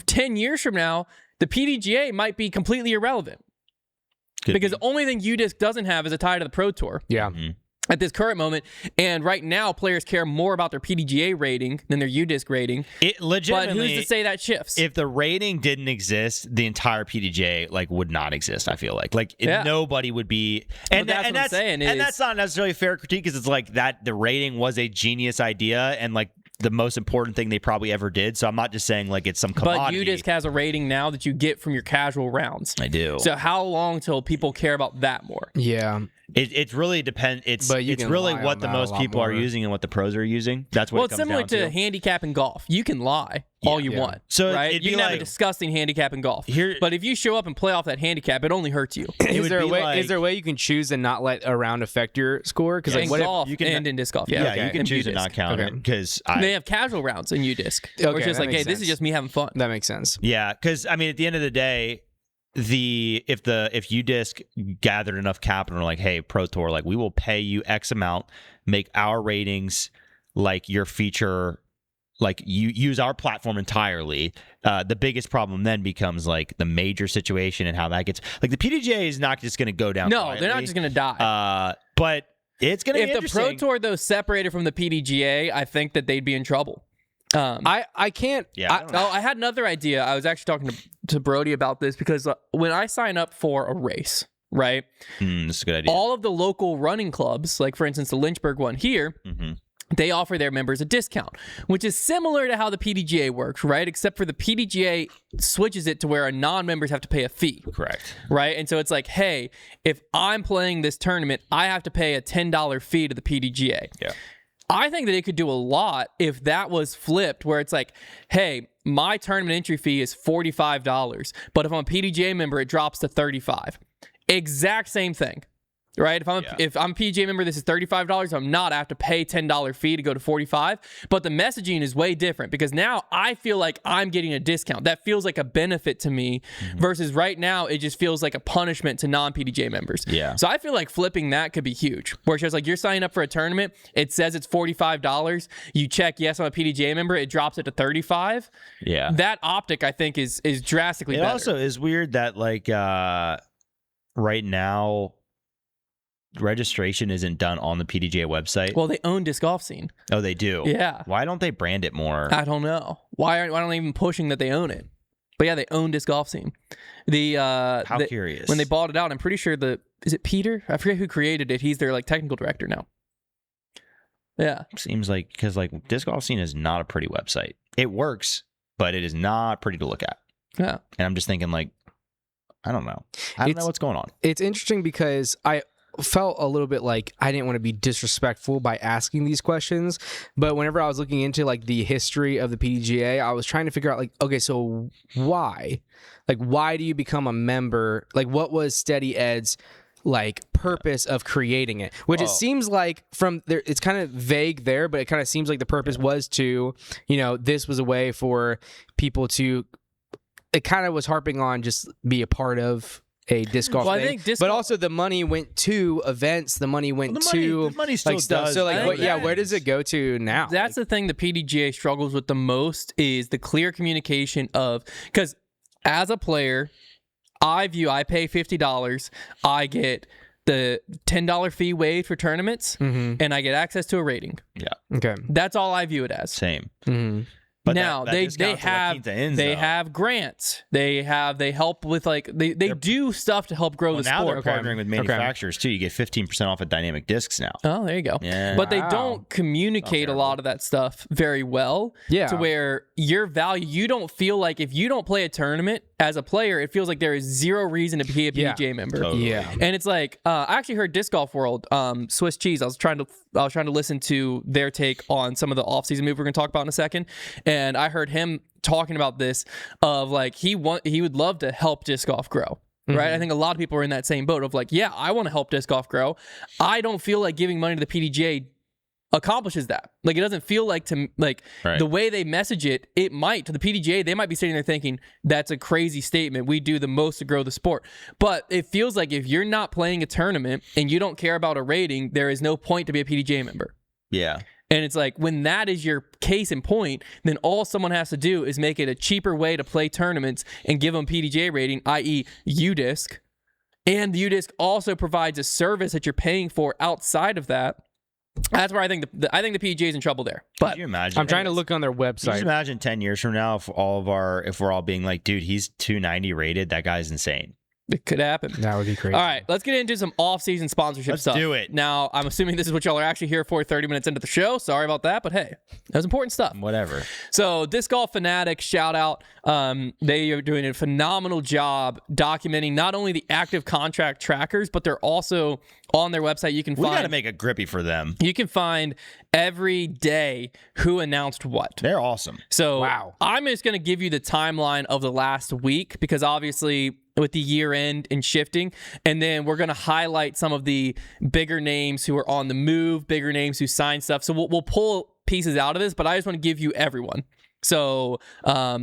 Speaker 1: 10 years from now, the PDGA might be completely irrelevant. because the only thing UDisc doesn't have is a tie to the Pro Tour.
Speaker 2: Yeah.
Speaker 1: At this current moment, and right now, players care more about their PDGA rating than their UDisc rating.
Speaker 3: It legitimately.
Speaker 1: But who's to say that shifts?
Speaker 3: If the rating didn't exist, the entire PDGA would not exist. I feel like nobody would be. And
Speaker 1: that's what I'm saying.
Speaker 3: And that's not necessarily a fair critique, because it's like that the rating was a genius idea and the most important thing they probably ever did. So I'm not just saying it's some commodity.
Speaker 1: But UDisc has a rating now that you get from your casual rounds.
Speaker 3: I do.
Speaker 1: So how long till people care about that more?
Speaker 2: Yeah.
Speaker 3: It really depends. It's really what the most people are using and what the pros are using. That's what it comes down to.
Speaker 1: Well, it's similar to handicap and golf. You can lie all you want.
Speaker 3: So
Speaker 1: right? You can have a disgusting handicap in golf. But if you show up and play off that handicap, it only hurts you.
Speaker 2: Is there a way you can choose and not let a round affect your score? Because
Speaker 1: in golf and in disc golf.
Speaker 3: Yeah, you can choose to not count it. Because
Speaker 1: they have casual rounds in UDisc. Where it's just hey, this is just me having fun.
Speaker 2: That makes sense.
Speaker 3: Yeah, because at the end of the day, if UDisc gathered enough capital, hey, Pro Tour, we will pay you X amount, make our ratings your feature, you use our platform entirely. The biggest problem then becomes the major situation and how that gets. The PDGA is not just going to go down.
Speaker 1: No,
Speaker 3: quietly.
Speaker 1: They're not just going to die.
Speaker 3: But it's going to be interesting.
Speaker 1: If the Pro Tour though separated from the PDGA, I think that they'd be in trouble.
Speaker 2: I can't.
Speaker 3: Yeah.
Speaker 1: I had another idea. I was actually talking to Brody about this because when I sign up for a race, right?
Speaker 3: That's a good idea.
Speaker 1: All of the local running clubs, for instance, the Lynchburg one here, they offer their members a discount, which is similar to how the PDGA works, right? Except for the PDGA switches it to where non-members have to pay a fee.
Speaker 3: Correct.
Speaker 1: Right? And so it's hey, if I'm playing this tournament, I have to pay a $10 fee to the PDGA.
Speaker 3: Yeah.
Speaker 1: I think that it could do a lot if that was flipped, where it's hey, my tournament entry fee is $45, but if I'm a PDGA member, it drops to $35. Exact same thing, right? If I'm a PDGA member, this is $35. I'm not. I have to pay $10 fee to go to $45. But the messaging is way different because now I feel like I'm getting a discount. That feels like a benefit to me versus right now it just feels like a punishment to non-PDGA members.
Speaker 3: Yeah.
Speaker 1: So I feel like flipping that could be huge. Where it's just you're signing up for a tournament, it says it's $45. You check yes, I'm a PDGA member, it drops it to $35.
Speaker 3: Yeah.
Speaker 1: That optic I think is drastically better.
Speaker 3: It also is weird that right now registration isn't done on the PDGA website.
Speaker 1: Well, they own Disc Golf Scene.
Speaker 3: Oh, they do?
Speaker 1: Yeah.
Speaker 3: Why don't they brand it more?
Speaker 1: I don't know. Why aren't they even pushing that they own it? But yeah, they own Disc Golf Scene.
Speaker 3: How curious.
Speaker 1: When they bought it out, I'm pretty sure is it Peter? I forget who created it. He's their technical director now. Yeah.
Speaker 3: Seems because Disc Golf Scene is not a pretty website. It works, but it is not pretty to look at.
Speaker 1: Yeah.
Speaker 3: And I'm just thinking I don't know. I don't know what's going on.
Speaker 2: It's interesting because I felt a little bit I didn't want to be disrespectful by asking these questions, but whenever I was looking into the history of the PDGA, I was trying to figure out okay, so why do you become a member? What was Steady Ed's purpose of creating it? Which it seems from there, it's kind of vague there, but it kind of seems the purpose was to, this was a way for people to. It kind of was harping on just be a part of a disc golf thing, but also the money went to events. The money went to
Speaker 3: the money still
Speaker 2: stuff.
Speaker 3: Does.
Speaker 2: So where does it go to now?
Speaker 1: That's the thing the PDGA struggles with the most is the clear communication of because as a player, I pay $50. I get the $10 fee waived for tournaments, and I get access to a rating.
Speaker 3: Yeah.
Speaker 2: Okay.
Speaker 1: That's all I view it as.
Speaker 3: Same.
Speaker 2: Mm-hmm.
Speaker 3: But
Speaker 1: now they have grants. They help with they do stuff to help grow the
Speaker 3: now
Speaker 1: sport.
Speaker 3: They're partnering with manufacturers too. You get 15% off of dynamic discs now.
Speaker 1: Oh, there you go.
Speaker 3: Yeah.
Speaker 1: But they don't communicate a lot of that stuff very well.
Speaker 2: Yeah.
Speaker 1: To where your value, you don't feel like if you don't play a tournament as a player, it feels like there is zero reason to be a PDGA member.
Speaker 3: Totally.
Speaker 2: Yeah.
Speaker 1: And it's I actually heard Disc Golf World, Swiss Cheese. I was trying to listen to their take on some of the off-season moves we're going to talk about in a second. And I heard him talking about this of he would love to help disc golf grow. Right? I think a lot of people are in that same boat of I want to help disc golf grow. I don't feel like giving money to the PDGA accomplishes that. It doesn't feel the way they message it, it might to the PDGA, they might be sitting there thinking that's a crazy statement. We do the most to grow the sport. But it feels like if you're not playing a tournament and you don't care about a rating, there is no point to be a PDGA member.
Speaker 3: Yeah.
Speaker 1: And it's when that is your case in point, then all someone has to do is make it a cheaper way to play tournaments and give them PDGA rating, i.e. UDisc, and the UDisc also provides a service that you're paying for outside of that. That's where I think the PGA is in trouble there. But
Speaker 3: Could you imagine?
Speaker 2: I'm trying to look on their
Speaker 3: Can you
Speaker 2: website.
Speaker 3: just imagine 10 years from now if we're all being like, dude, he's 290 rated. That guy's insane.
Speaker 1: it could happen.
Speaker 2: That would be crazy.
Speaker 1: All right, let's get into some off-season sponsorship
Speaker 3: Let's
Speaker 1: stuff.
Speaker 3: do it.
Speaker 1: Now, I'm assuming this is what y'all are actually here for 30 minutes into the show. Sorry about that, but hey, that was important stuff.
Speaker 3: Whatever.
Speaker 1: So, Disc Golf Fanatics, shout out. They are doing a phenomenal job documenting not only the active contract trackers, but they're also on their website. You can
Speaker 3: We got to
Speaker 1: find
Speaker 3: make a grippy for them.
Speaker 1: you can find every day who announced what.
Speaker 3: They're awesome.
Speaker 1: So
Speaker 2: Wow.
Speaker 1: I'm just going to give you the timeline of the last week because obviously with the year end and shifting, and then we're going to highlight some of the bigger names who are on the move, bigger names who signed stuff. So we'll pull pieces out of this, but I just want to give you everyone. So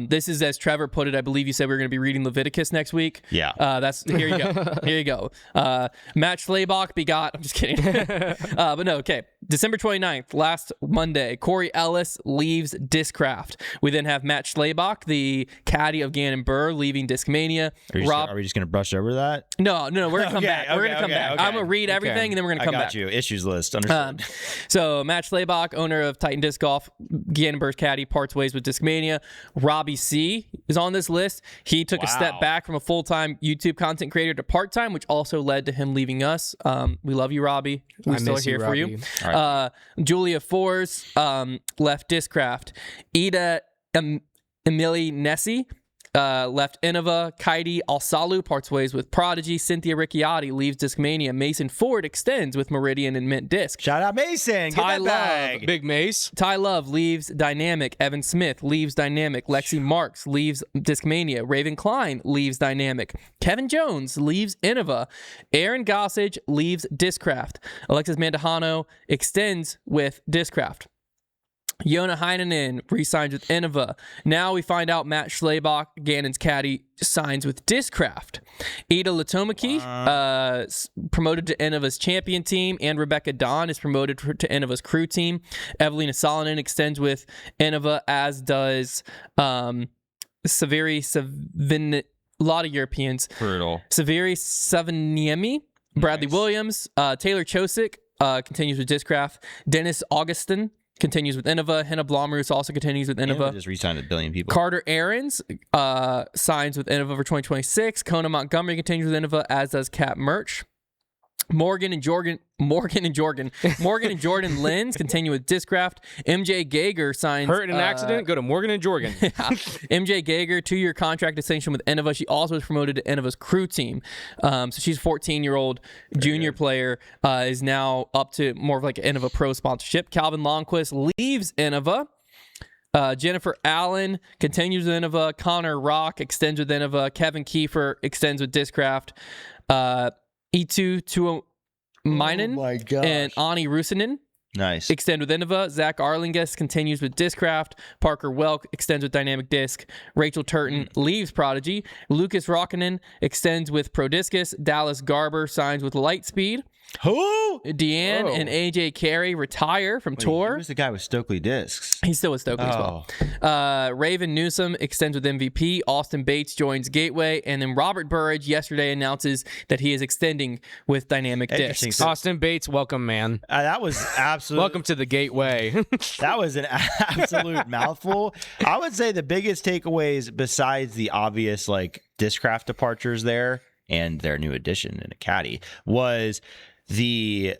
Speaker 1: this is, as Trevor put it, I believe you said we were going to be reading Leviticus next week.
Speaker 3: Yeah.
Speaker 1: That's here you go. Here you go. Matt Schlabach begot. I'm just kidding. But no, okay. December 29th, last Monday, Corey Ellis leaves Discraft. We then have Matt Schlabach, the caddy of Gannon Buhr, leaving Discmania.
Speaker 3: Are we just going to brush over that?
Speaker 1: No, we're gonna come back. We're gonna come back.
Speaker 3: okay.
Speaker 1: I'm gonna read everything, and then we're gonna
Speaker 3: I
Speaker 1: come
Speaker 3: got
Speaker 1: back.
Speaker 3: you. Issues list. Understood.
Speaker 1: So Matt Schlabach, owner of Titan Disc Golf, Gannon Buhr's caddy, parts ways with Discmania. Robbie C is on this list. He took a step
Speaker 3: Wow.
Speaker 1: back from a full-time YouTube content creator to part-time, which also led to him leaving us. We love you, Robbie. We're
Speaker 2: I
Speaker 1: still
Speaker 2: miss
Speaker 1: here
Speaker 2: you,
Speaker 1: for you.
Speaker 2: Robbie.
Speaker 1: Julia Fors left Discraft. Ida Emily Nessie left Innova. Kaidi Alsalu parts ways with Prodigy. Cynthia Ricciardi leaves Discmania. Mason Ford extends with Meridian and Mint Disc.
Speaker 3: Shout out Mason. Get
Speaker 1: Ty
Speaker 3: that
Speaker 1: Love.
Speaker 3: bag.
Speaker 2: Big Mace.
Speaker 1: Ty Love leaves Dynamic. Evan Smith leaves Dynamic. Lexi Marks leaves Discmania. Raven Klein leaves Dynamic. Kevin Jones leaves Innova. Aaron Gossage leaves Discraft. Alexis Mandahano extends with Discraft. Yona Heinonen re-signs with Innova. Now we find out Matt Schlabach, Gannon's caddy, signs with Discraft. Ida Latomaki, promoted to Innova's champion team, and Rebecca Don is promoted to Innova's crew team. Evelina Salonen extends with Innova, as does Saviri Savin. A lot of Europeans.
Speaker 3: Brutal.
Speaker 1: Saviri Savaniemi, Bradley
Speaker 3: Nice.
Speaker 1: Williams, Taylor Chosick continues with Discraft. Dennis Augustin continues with Innova. Henna Blomroos also continues with Innova.
Speaker 3: Just re-signed 1 billion people.
Speaker 1: Carter Aarons signs with Innova for 2026. Kona Montgomery continues with Innova, as does Cat Merch. Morgan and Jordan Lenz continue with Discraft. MJ Gager signs.
Speaker 2: Hurt in an accident? Go to Morgan and Jorgen.
Speaker 1: MJ Gager, 2-year contract extension with Innova. She also was promoted to Innova's crew team. So she's a 14-year-old junior player, is now up to more of like an Innova Pro sponsorship. Calvin Longquist leaves Innova. Jennifer Allen continues with Innova. Connor Rock extends with Innova. Kevin Kiefer extends with Discraft. E2 Tuomainen
Speaker 3: my gosh.
Speaker 1: and Ani Rusinen
Speaker 3: Nice.
Speaker 1: extend with Innova. Zach Arlingus continues with Discraft. Parker Welk extends with Dynamic Disc. Rachel Turton leaves Prodigy. Lucas Rockinen extends with Prodiscus. Dallas Garber signs with Lightspeed.
Speaker 3: Who?
Speaker 1: Deanne
Speaker 2: Whoa.
Speaker 1: and AJ Carey retire from Tour.
Speaker 3: Who's the guy with Stokely Discs?
Speaker 1: He's still with Stokely as well. Raven Newsom extends with MVP. Austin Bates joins Gateway. And then Robert Burridge yesterday announces that he is extending with Dynamic
Speaker 3: Interesting.
Speaker 1: Discs.
Speaker 3: So-
Speaker 2: Austin Bates, welcome, man.
Speaker 3: That was absolutely.
Speaker 2: Welcome to the Gateway.
Speaker 3: That was an absolute mouthful. I would say the biggest takeaways, besides the obvious like Discraft departures there and their new addition in a caddy, was the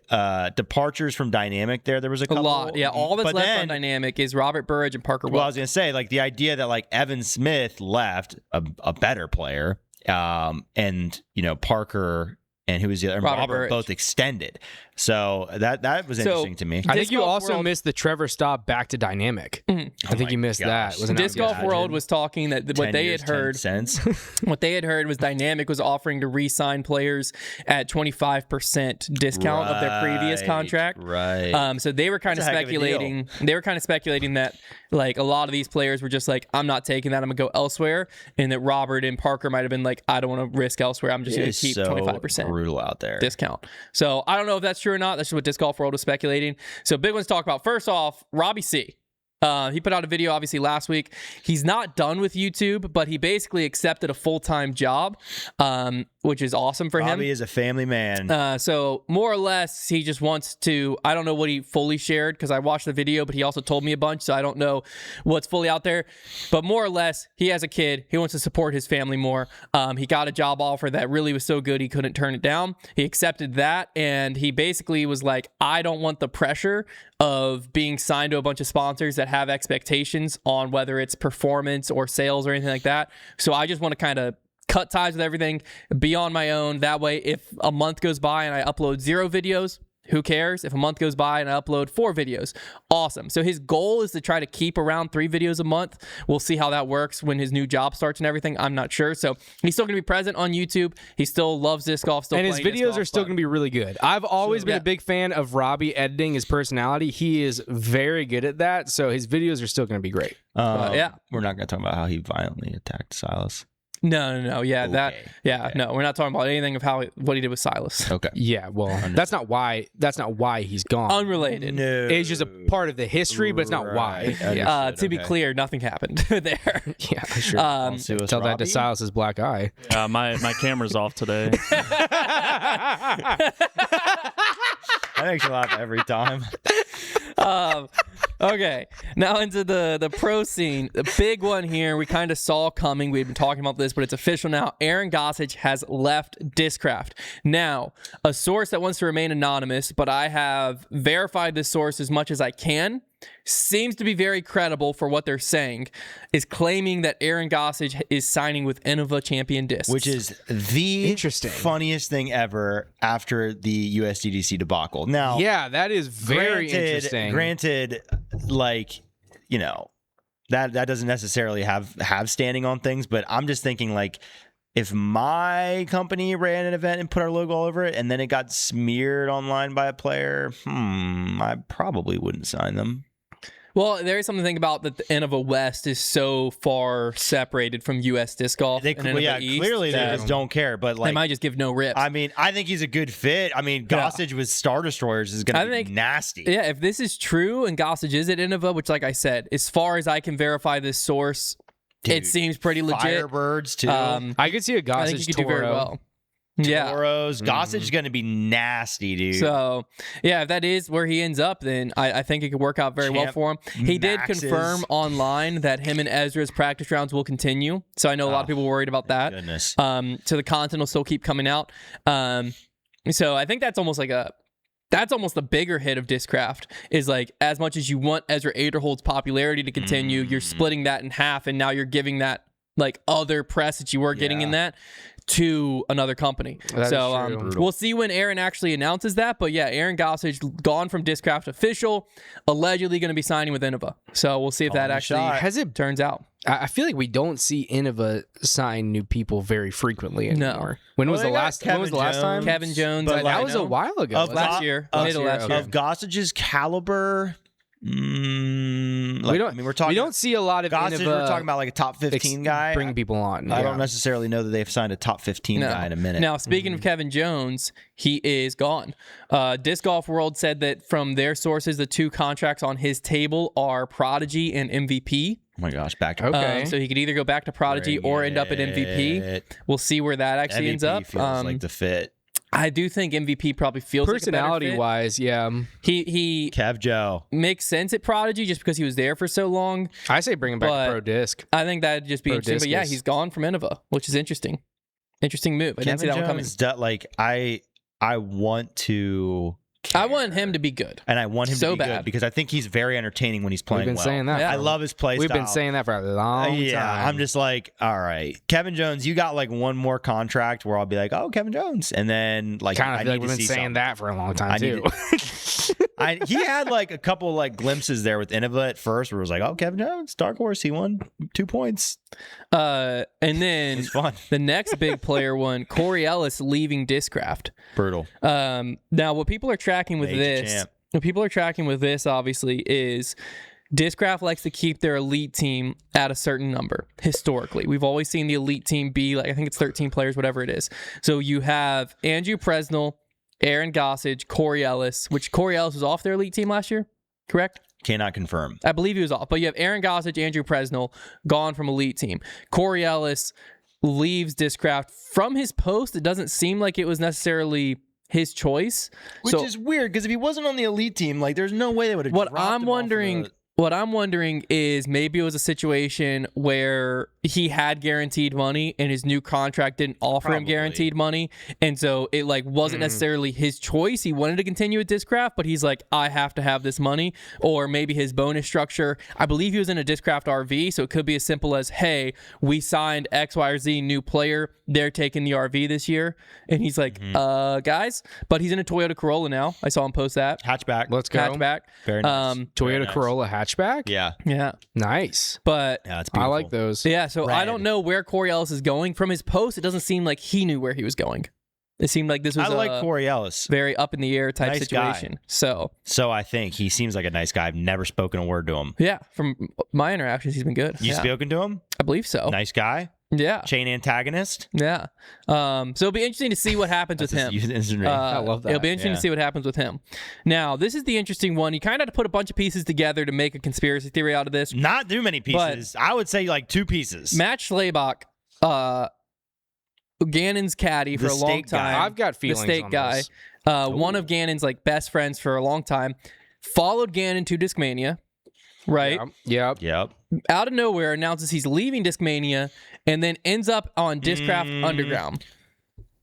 Speaker 3: departures from Dynamic there. There was a couple.
Speaker 1: lot. Yeah, all that's
Speaker 3: But
Speaker 1: left
Speaker 3: then,
Speaker 1: on Dynamic is Robert Burridge and Parker
Speaker 3: well, I
Speaker 1: Welk.
Speaker 3: was gonna say, like the idea that like Evan Smith left a better player, and Parker and who was the other Robert
Speaker 1: Burridge.
Speaker 3: both extended. So that was interesting to me.
Speaker 2: I think
Speaker 1: Disc
Speaker 2: you
Speaker 1: Golf
Speaker 2: also
Speaker 1: World-
Speaker 2: missed the Trevor stop back to Dynamic. I think
Speaker 3: my
Speaker 2: you missed
Speaker 3: gosh.
Speaker 2: that. Was
Speaker 1: Disc Golf
Speaker 3: imagine?
Speaker 1: World was talking that what
Speaker 3: 10
Speaker 1: they
Speaker 3: years,
Speaker 1: had heard
Speaker 3: 10 cents.
Speaker 1: what they had heard was Dynamic was offering to re-sign players at 25% discount of their previous
Speaker 3: Right,
Speaker 1: contract.
Speaker 3: Right.
Speaker 1: So they were kind of
Speaker 3: That's a heck of a deal.
Speaker 1: speculating. They were kind of speculating that like a lot of these players were just like, I'm not taking that. I'm gonna go elsewhere. And that Robert and Parker might have been like, I don't want to risk elsewhere. I'm just
Speaker 3: It
Speaker 1: gonna
Speaker 3: is
Speaker 1: keep
Speaker 3: so
Speaker 1: 25%
Speaker 3: brutal out there.
Speaker 1: discount. So I don't know if that's true or not. That's just what Disc Golf World was speculating. So big ones to talk about. First off, Robbie C. He put out a video obviously last week. He's not done with YouTube, but he basically accepted a full-time job, which is awesome for him.
Speaker 3: Robbie is a family man.
Speaker 1: So more or less, he just wants to, I don't know what he fully shared because I watched the video, but he also told me a bunch, so I don't know what's fully out there. But more or less, he has a kid. He wants to support his family more. He got a job offer that really was so good he couldn't turn it down. He accepted that, and he basically was like, I don't want the pressure of being signed to a bunch of sponsors that have expectations on whether it's performance or sales or anything like that. So I just want to kind of cut ties with everything, be on my own. That way, if a month goes by and I upload 0 videos, who cares? If a month goes by and I upload 4 videos, awesome. So his goal is to try to keep around 3 videos a month. We'll see how that works when his new job starts and everything. I'm not sure. So he's still going to be present on YouTube. He still loves disc golf.
Speaker 2: And his videos are still going to be really good. I've always been a big fan of Robbie editing his personality. He is very good at that. So his videos are still going to be great.
Speaker 1: Yeah.
Speaker 3: We're not going to talk about how he violently attacked Silas.
Speaker 1: No. Yeah,
Speaker 3: Okay.
Speaker 1: No, we're not talking about anything of what he did with Silas.
Speaker 3: Okay.
Speaker 2: Yeah, well, that's not why he's gone.
Speaker 1: Unrelated.
Speaker 3: No.
Speaker 2: It's just a part of the history, but it's not why. Yeah.
Speaker 1: To be clear, nothing happened there.
Speaker 2: Yeah, for sure. Tell that to Silas's black eye.
Speaker 4: My camera's off today.
Speaker 3: That makes me laugh every time.
Speaker 1: Okay, now into the pro scene. The big one here we kind of saw coming. We've been talking about this, but it's official now. Aaron Gossage has left Discraft. Now, a source that wants to remain anonymous, but I have verified this source as much as I can, seems to be very credible for what they're saying, is claiming that Aaron Gossage is signing with Innova Champion Discs.
Speaker 3: Which is the
Speaker 2: Interesting.
Speaker 3: funniest thing ever after the USDGC debacle. Now,
Speaker 2: Yeah, that is very interesting.
Speaker 3: Granted, like, you know, that doesn't necessarily have standing on things, but I'm just thinking, like, if my company ran an event and put our logo all over it and then it got smeared online by a player, I probably wouldn't sign them.
Speaker 1: Well, there is something to think about that the Innova West is so far separated from U.S. Disc Golf.
Speaker 3: They,
Speaker 1: and Innova East
Speaker 3: clearly they
Speaker 1: that
Speaker 3: just don't care, but like,
Speaker 1: they might just give no rips.
Speaker 3: I mean, I think he's a good fit. I mean, Gossage with Star Destroyers is going to be nasty.
Speaker 1: Yeah, if this is true and Gossage is at Innova, which, like I said, as far as I can verify this source,
Speaker 3: Dude,
Speaker 1: it seems pretty legit.
Speaker 3: Firebirds too.
Speaker 2: I could see a Gossage
Speaker 1: I think you could do very
Speaker 2: Toro.
Speaker 1: well. Yeah.
Speaker 3: Toros. Gossage is going to be nasty, dude.
Speaker 1: So, yeah, if that is where he ends up, then I think it could work out very well for him. He did
Speaker 3: Maxes.
Speaker 1: confirm online that him and Ezra's practice rounds will continue. So I know a lot of people worried about that.
Speaker 3: Goodness.
Speaker 1: So the content will still keep coming out. So I think that's almost the bigger hit of Discraft is like, as much as you want Ezra Aderhold's popularity to continue, you're splitting that in half, and now you're giving that like other press that you were getting in that to another company.
Speaker 2: That
Speaker 1: so
Speaker 2: is true.
Speaker 1: we'll see when Aaron actually announces that. But yeah, Aaron Gossage gone from Discraft official, allegedly going to be signing with Innova. So we'll see if that actually
Speaker 2: Has it?
Speaker 1: turns out.
Speaker 2: I feel like we don't see Innova sign new people very frequently anymore. When was
Speaker 3: Well,
Speaker 2: the
Speaker 3: they got
Speaker 2: last? When was the last time?
Speaker 1: Kevin Jones.
Speaker 3: But
Speaker 1: I
Speaker 2: That was a
Speaker 1: know.
Speaker 2: while ago.
Speaker 3: Of
Speaker 1: last year. Middle last year.
Speaker 3: Of Gossage's caliber, we're talking.
Speaker 2: We don't see a lot of
Speaker 3: Gossage.
Speaker 2: Innova
Speaker 3: We're talking about like a top 15 guy.
Speaker 2: bringing people on.
Speaker 3: I don't necessarily know that they've signed a top 15 guy in a minute.
Speaker 1: Now, speaking of Kevin Jones, he is gone. Disc Golf World said that from their sources, the 2 contracts on his table are Prodigy and MVP.
Speaker 3: Oh my gosh, back to
Speaker 2: Okay.
Speaker 1: So he could either go back to Prodigy or end up at MVP. We'll see where that actually ends up.
Speaker 3: Feels like the fit.
Speaker 1: I do think MVP probably feels
Speaker 2: Personality
Speaker 1: like a better fit.
Speaker 2: wise, yeah.
Speaker 1: He
Speaker 3: Kev Joe.
Speaker 1: makes sense at Prodigy just because he was there for so long.
Speaker 2: I say bring him back
Speaker 1: But-
Speaker 2: to Pro Disc.
Speaker 1: I think that'd just be
Speaker 2: Pro
Speaker 1: interesting. But yeah,
Speaker 2: Discus.
Speaker 1: he's gone from Innova, which is interesting. Interesting move. I didn't see that one coming.
Speaker 3: Like I want to.
Speaker 1: I want him to be good.
Speaker 3: And I want him
Speaker 1: So
Speaker 3: to be
Speaker 1: bad.
Speaker 3: good because I think he's very entertaining when he's
Speaker 2: We've
Speaker 3: playing
Speaker 2: been
Speaker 3: well.
Speaker 2: saying that.
Speaker 1: Yeah.
Speaker 3: I love his play
Speaker 2: We've
Speaker 3: style.
Speaker 2: been saying that for a long time.
Speaker 3: I'm just like, all right, Kevin Jones, you got like one more contract where I'll be like, oh, Kevin Jones, and then like
Speaker 2: kind of
Speaker 3: I
Speaker 2: feel like
Speaker 3: need
Speaker 2: we've
Speaker 3: to
Speaker 2: been
Speaker 3: see
Speaker 2: saying
Speaker 3: something.
Speaker 2: that for a long time
Speaker 3: I need
Speaker 2: too.
Speaker 3: He had like a couple like glimpses there with Innova at first where it was like, oh, Kevin Jones, dark horse, he won 2 points.
Speaker 1: And then
Speaker 3: It's fun.
Speaker 1: the next big player one, Corey Ellis leaving Discraft.
Speaker 3: Brutal.
Speaker 1: Now, what people are tracking with
Speaker 3: Major
Speaker 1: this,
Speaker 3: champ.
Speaker 1: obviously, is Discraft likes to keep their elite team at a certain number. Historically, we've always seen the elite team be like, I think it's 13 players, whatever it is. So you have Andrew Presnell, Aaron Gossage, Corey Ellis, which Corey Ellis was off their elite team last year, correct?
Speaker 3: Cannot confirm.
Speaker 1: I believe he was off. But you have Aaron Gossage, Andrew Presnell gone from Elite Team. Corey Ellis leaves Discraft. From his post, it doesn't seem like it was necessarily his choice.
Speaker 3: Which is weird, because if he wasn't on the Elite Team, like, there's no way they would have
Speaker 1: What I'm wondering is maybe it was a situation where he had guaranteed money and his new contract didn't offer him guaranteed money, and so it like wasn't necessarily his choice. He wanted to continue with Discraft, but he's like, I have to have this money. Or maybe his bonus structure, I believe he was in a Discraft RV, so it could be as simple as, hey, we signed X, Y, or Z new player, they're taking the RV this year, and he's like, guys, but he's in a Toyota Corolla now. I saw him post that.
Speaker 3: Hatchback.
Speaker 2: Let's go.
Speaker 1: Hatchback.
Speaker 3: Very nice.
Speaker 2: Toyota Corolla hatchback?
Speaker 3: Yeah.
Speaker 1: Yeah.
Speaker 2: Nice.
Speaker 1: But
Speaker 3: Yeah, it's
Speaker 2: I
Speaker 3: beautiful.
Speaker 2: like those.
Speaker 1: yeah, so I
Speaker 3: Red.
Speaker 1: don't know where Corey Ellis is going. From his post, it doesn't seem like he knew where he was going. It seemed like this was
Speaker 3: I like
Speaker 1: a
Speaker 3: Corey Ellis.
Speaker 1: very up in the air type
Speaker 3: Nice
Speaker 1: situation.
Speaker 3: guy.
Speaker 1: So
Speaker 3: I think he seems like a nice guy. I've never spoken a word to him.
Speaker 1: yeah, from my interactions, he's been good.
Speaker 3: You
Speaker 1: yeah,
Speaker 3: spoken to him?
Speaker 1: I believe so.
Speaker 3: Nice guy.
Speaker 1: Yeah,
Speaker 3: Chain antagonist.
Speaker 1: yeah. So it'll be interesting to see what happens with him.
Speaker 2: I love that.
Speaker 1: It'll be interesting
Speaker 3: Yeah.
Speaker 1: to see what happens with him. Now, this is the interesting one. You kind of had to put a bunch of pieces together to make a conspiracy theory out of this.
Speaker 3: Not too many pieces. I would say like 2 pieces.
Speaker 1: Matt Schlabach, Gannon's caddy for
Speaker 3: The
Speaker 1: a long
Speaker 3: state guy.
Speaker 1: time.
Speaker 2: I've got feelings
Speaker 1: the state
Speaker 2: on
Speaker 1: guy.
Speaker 2: this.
Speaker 1: One of Gannon's like best friends for a long time. Followed Gannon to Discmania, right?
Speaker 2: Yep.
Speaker 3: Yep.
Speaker 1: Out of nowhere announces he's leaving Discmania and then ends up on Discraft Underground.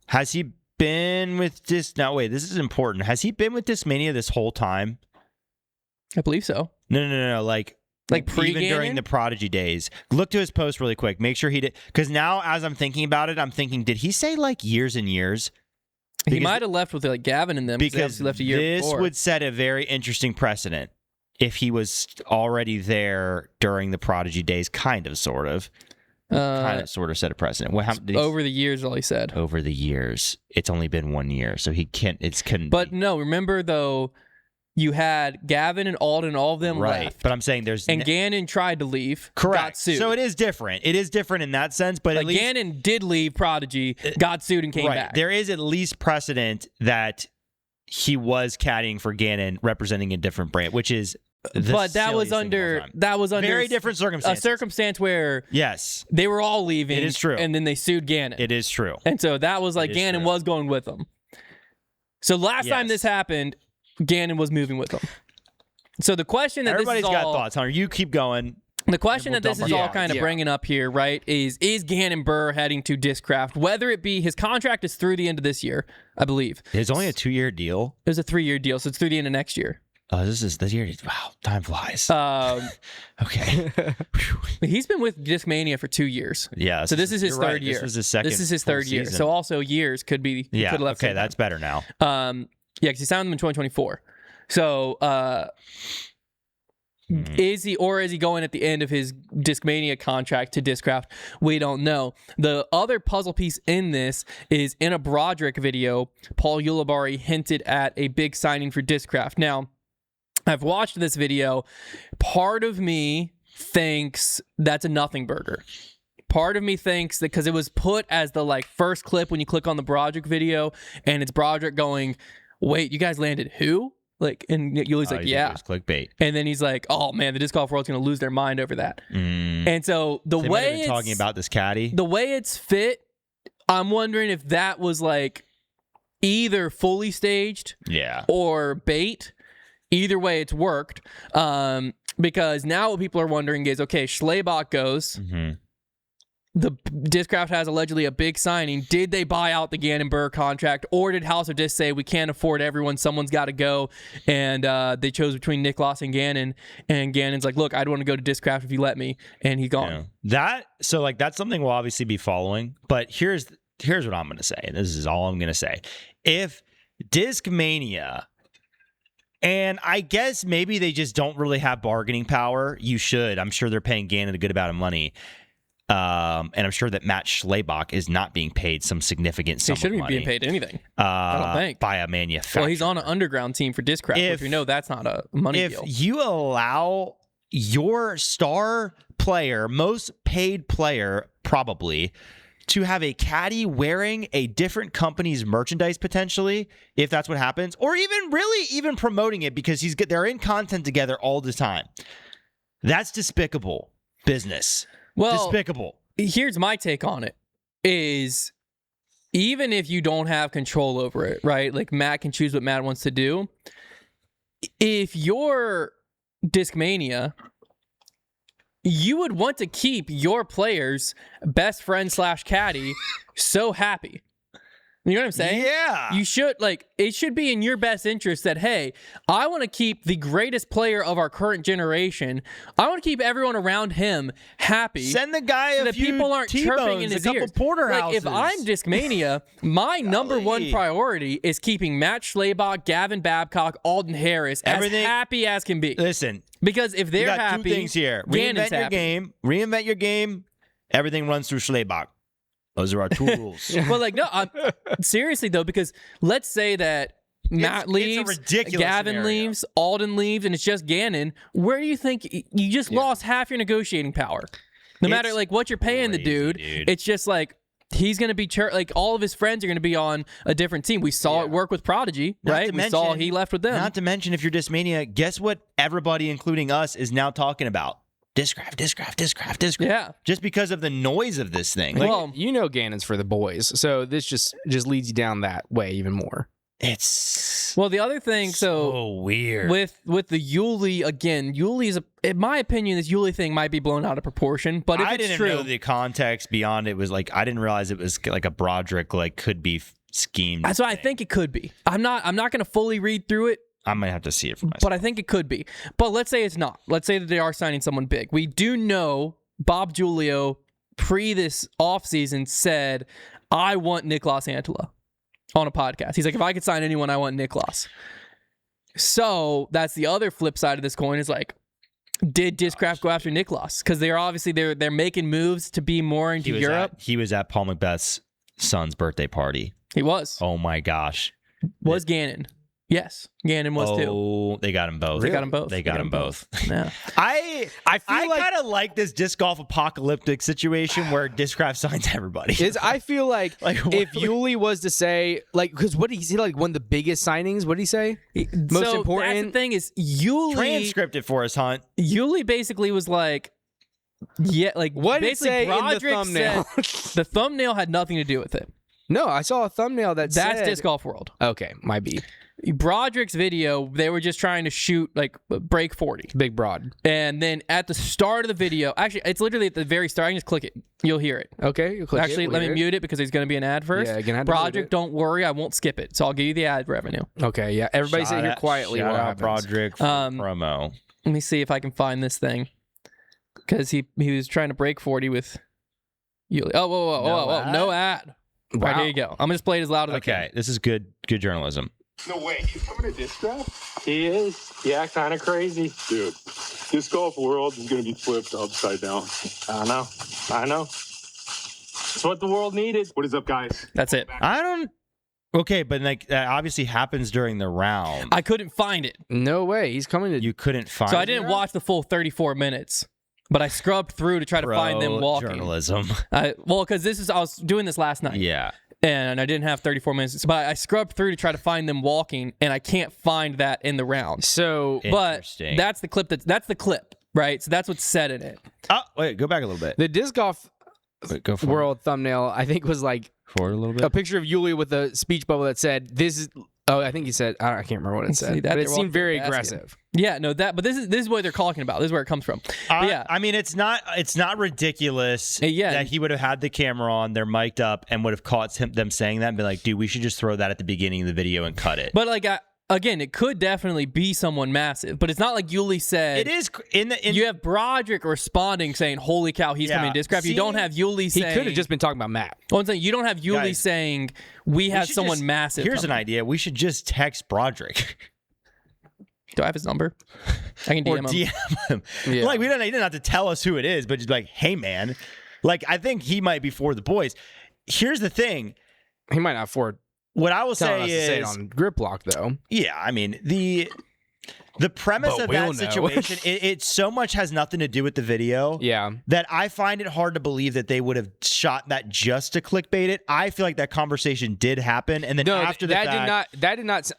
Speaker 3: Has he been with Now, wait, this is important. Has he been with Discmania this whole time?
Speaker 1: I believe so.
Speaker 3: No. Like
Speaker 1: pre-Gannon?
Speaker 3: even during the Prodigy days. Look to his post really quick. Make sure he did. Because now, as I'm thinking about it, I'm thinking, did he say like years and years?
Speaker 1: He might have left with like Gavin and them
Speaker 3: Because
Speaker 1: he left a year
Speaker 3: this
Speaker 1: before.
Speaker 3: would set a very interesting precedent if he was already there during the Prodigy days, kind of, sort of. Sort of set a precedent. How did he,
Speaker 1: over the years, all he said.
Speaker 3: over the years, it's only been 1 year, so he can't. It couldn't.
Speaker 1: But
Speaker 3: be.
Speaker 1: no, remember though, you had Gavin and Alden, all of them
Speaker 3: right.
Speaker 1: left.
Speaker 3: But I'm saying there's
Speaker 1: And Gannon tried to leave.
Speaker 3: correct.
Speaker 1: Got sued.
Speaker 3: So it is different. It is different in that sense. But
Speaker 1: like
Speaker 3: at least
Speaker 1: Gannon did leave Prodigy, got sued, and came
Speaker 3: right.
Speaker 1: back.
Speaker 3: There is at least precedent that he was caddying for Gannon, representing a different brand, which is.
Speaker 1: But that was under
Speaker 3: very different
Speaker 1: a
Speaker 3: circumstances.
Speaker 1: circumstance where
Speaker 3: Yes,
Speaker 1: they were all leaving.
Speaker 3: It is true.
Speaker 1: And then they sued Gannon.
Speaker 3: it is true.
Speaker 1: And so that was like
Speaker 3: It is
Speaker 1: Gannon
Speaker 3: true.
Speaker 1: was going with them. So last time
Speaker 3: Yes.
Speaker 1: this happened, Gannon was moving with them. So the question that
Speaker 3: Everybody's
Speaker 1: this is
Speaker 3: got
Speaker 1: all,
Speaker 3: thoughts, Hunter. You keep going.
Speaker 1: the question
Speaker 3: We'll
Speaker 1: that this
Speaker 3: dump
Speaker 1: is
Speaker 3: our
Speaker 1: all
Speaker 3: thoughts.
Speaker 1: kind of
Speaker 2: Yeah.
Speaker 1: bringing up here, right, is Gannon Buhr heading to Discraft? Whether it be his contract is through the end of this year, I believe.
Speaker 3: It's only a 2-year deal.
Speaker 1: It was a 3-year deal, so it's through the end of next year.
Speaker 3: Oh, this year. Wow, time flies. Okay.
Speaker 1: He's been with Discmania for 2 years.
Speaker 3: Yeah.
Speaker 1: So this is his
Speaker 3: you're right.
Speaker 1: third year.
Speaker 3: This was his second.
Speaker 1: This is his
Speaker 3: full
Speaker 1: third year.
Speaker 3: season.
Speaker 1: So also years could be. He
Speaker 3: yeah.
Speaker 1: could have left
Speaker 3: Okay,
Speaker 1: sometime.
Speaker 3: that's better now.
Speaker 1: Yeah, because he signed them in 2024. So is he going at the end of his Discmania contract to Discraft? We don't know. The other puzzle piece in this is in a Broderick video, Paul Ulibarri hinted at a big signing for Discraft. Now, I've watched this video. Part of me thinks that's a nothing burger. Part of me thinks that because it was put as the like first clip when you click on the Broderick video, and it's Broderick going, "Wait, you guys landed who?" Like, and Yuli's like,
Speaker 3: you
Speaker 1: "Yeah."
Speaker 3: think it was clickbait.
Speaker 1: And then he's like, "Oh man, the disc golf world's gonna lose their mind over that." And so the
Speaker 3: They might
Speaker 1: way
Speaker 3: have been
Speaker 1: it's
Speaker 3: talking about this caddy.
Speaker 1: the way it's fit, I'm wondering if that was like either fully staged
Speaker 3: Yeah.
Speaker 1: or bait. Either way, it's worked. Because now what people are wondering is, okay, Schlabach goes.
Speaker 3: Mm-hmm.
Speaker 1: The Discraft has allegedly a big signing. Did they buy out the Gannon Buhr contract, or did House of Disc say we can't afford everyone? Someone's got to go, and they chose between Niklas and Gannon. And Gannon's like, "Look, I'd want to go to Discraft if you let me," and he's gone.
Speaker 3: Yeah. That's something we'll obviously be following. But here's what I'm gonna say. This is all I'm gonna say. If Discmania, and I guess maybe they just don't really have bargaining power. You should. I'm sure they're paying Gannon a good amount of money. And I'm sure that Matt Schlabach is not being paid some significant sum
Speaker 1: He shouldn't
Speaker 3: of
Speaker 1: be
Speaker 3: money.
Speaker 1: being paid anything. I don't think.
Speaker 3: By a manufacturer.
Speaker 1: Well, he's on an underground team for Discraft, which we know that's not a money
Speaker 3: If
Speaker 1: deal.
Speaker 3: you allow your star player, most paid player probably, to have a caddy wearing a different company's merchandise potentially, if that's what happens, or even promoting it because they're in content together all the time. That's despicable business.
Speaker 1: Well,
Speaker 3: despicable.
Speaker 1: Here's my take on it: is even if you don't have control over it, right? Like Matt can choose what Matt wants to do. If you're Discmania, you would want to keep your players' best friend / caddy so happy. You know what I'm saying?
Speaker 3: Yeah.
Speaker 1: You should, it should be in your best interest that, hey, I want to keep the greatest player of our current generation. I want to keep everyone around him happy.
Speaker 3: Send the guy
Speaker 1: so
Speaker 3: a
Speaker 1: that
Speaker 3: few
Speaker 1: people aren't chirping in his
Speaker 3: a couple
Speaker 1: ears.
Speaker 3: porterhouses.
Speaker 1: If I'm Discmania, my number one priority is keeping Matt Schlabach, Gavin Babcock, Alden Harris as happy as can be.
Speaker 3: Listen.
Speaker 1: Because if they're happy,
Speaker 3: two things here. Reinvent your game. Everything runs through Schlabach. Those are our two rules.
Speaker 1: Well, seriously though, because let's say that Matt leaves, Gavin
Speaker 3: scenario.
Speaker 1: leaves, Alden leaves, and it's just Gannon. Where do you think you just lost half your negotiating power? No matter what you're paying the dude, it's just he's going to be all of his friends are going to be on a different team. We saw it work with Prodigy, right? We saw he left with them.
Speaker 3: Not to mention, if you're Discmania, guess what everybody, including us, is now talking about? Discraft.
Speaker 1: Yeah.
Speaker 3: Just because of the noise of this thing.
Speaker 1: Well,
Speaker 2: Gannon's for the boys, so this just leads you down that way even more.
Speaker 3: It's
Speaker 1: the other thing,
Speaker 3: so weird
Speaker 1: with the Yuli again. Yuli is, in my opinion, this Yuli thing might be blown out of proportion. But if
Speaker 3: I
Speaker 1: it's
Speaker 3: didn't
Speaker 1: true,
Speaker 3: know the context beyond it was I didn't realize it was like a Broderick could be schemed.
Speaker 1: That's what I think it could be. I'm not going to fully read through it.
Speaker 3: I might have to see it for myself.
Speaker 1: But I think it could be. But let's say it's not. Let's say that they are signing someone big. We do know Bob Giulio, pre this offseason, said, I want Niklas Antila on a podcast. He's like, if I could sign anyone, I want Niklas. So that's the other flip side of this coin is did Discraft go after Niklas? Because they're making moves to be more into Europe.
Speaker 3: He was at Paul Macbeth's son's birthday party.
Speaker 1: He was.
Speaker 3: Oh my gosh.
Speaker 1: Was Gannon. Yes, Gannon was too.
Speaker 3: Oh, they got him both.
Speaker 1: They got them both.
Speaker 3: They got them both.
Speaker 1: Yeah.
Speaker 3: I kind of like this disc golf apocalyptic situation where Discraft signs everybody.
Speaker 2: I feel like if Yuli was to say, because what did he say, one of the biggest signings? What did he say? Most important.
Speaker 1: That's the thing is, Yuli
Speaker 3: transcript it for us, Hunt.
Speaker 1: Yuli basically was what did it say Broderick in the thumbnail? The thumbnail had nothing to do with it.
Speaker 2: No, I saw a thumbnail that said...
Speaker 1: That's Disc Golf World.
Speaker 2: Okay, might be.
Speaker 1: Broderick's video, they were just trying to shoot, break 40.
Speaker 2: Big Broad.
Speaker 1: And then at the start of the video, actually, it's literally at the very start. I can just click it. You'll hear it.
Speaker 2: Okay, you click
Speaker 1: actually,
Speaker 2: it.
Speaker 1: Let me mute it because there's going to be an ad first.
Speaker 2: Yeah, you're gonna have to
Speaker 1: Broderick, don't worry. I won't skip it. So I'll give you the ad revenue.
Speaker 2: Okay, yeah. Everybody sit here quietly.
Speaker 3: Shout
Speaker 2: while
Speaker 3: out Broderick for promo.
Speaker 1: Let me see if I can find this thing. Because he was trying to break 40 with Yuli. Oh, whoa. No ad.
Speaker 2: Wow.
Speaker 1: All right, here you go. I'm going to play it as loud as I can.
Speaker 3: Okay, this is good journalism.
Speaker 5: No way, he's coming to Discraft?
Speaker 6: He is. Yeah, kind of crazy.
Speaker 5: Dude, Disc Golf World is going to be flipped upside down.
Speaker 6: I know. It's what the world needed.
Speaker 5: What is up, guys?
Speaker 1: That's it.
Speaker 3: Okay, but that obviously happens during the round.
Speaker 1: I couldn't find it.
Speaker 2: No way. He's coming to...
Speaker 3: You couldn't find it?
Speaker 1: So I didn't watch the full 34 minutes. But I scrubbed through to try to find them walking.
Speaker 3: Journalism.
Speaker 1: Because I was doing this last night.
Speaker 3: Yeah.
Speaker 1: And I didn't have 34 minutes. But I scrubbed through to try to find them walking, and I can't find that in the round.
Speaker 2: So,
Speaker 1: but that's the clip. That's the clip, right? So that's what's said in it.
Speaker 3: Oh, wait, go back a little bit.
Speaker 2: The Disc Golf World thumbnail, I think, was
Speaker 3: forward a little bit.
Speaker 2: A picture of Yuli with a speech bubble that said, "This is." Oh, I think he said. I can't remember what it said. But it seemed very aggressive.
Speaker 1: Yeah, no, but this is what they're talking about. This is where it comes from. Yeah,
Speaker 3: I mean, it's not ridiculous that he would have had the camera on, they're mic'd up, and would have caught them saying that and be like, dude, we should just throw that at the beginning of the video and cut it.
Speaker 1: But again, it could definitely be someone massive, but it's not like Yuli said.
Speaker 3: It is
Speaker 1: you have Broderick responding saying, "Holy cow, he's coming to Discraft." You don't have Yuli saying.
Speaker 2: He could have just been talking about Matt.
Speaker 1: I'm saying you don't have Yuli saying we have someone massive.
Speaker 3: Here's an idea: we should just text Broderick.
Speaker 1: Do I have his number? I can DM
Speaker 3: him. Yeah. He didn't have to tell us who it is, but just hey man, I think he might be for the boys. Here's the thing:
Speaker 2: he might not afford.
Speaker 3: What I will say is,
Speaker 2: say it on grip lock though.
Speaker 3: Yeah, I mean The premise
Speaker 2: But
Speaker 3: of
Speaker 2: we'll
Speaker 3: that
Speaker 2: know.
Speaker 3: situation, it so much has nothing to do with the video.
Speaker 2: Yeah.
Speaker 3: That I find it hard to believe that they would have shot that just to clickbait it. I feel like that conversation did happen, and then
Speaker 2: No,
Speaker 3: after the fact,
Speaker 2: that did not.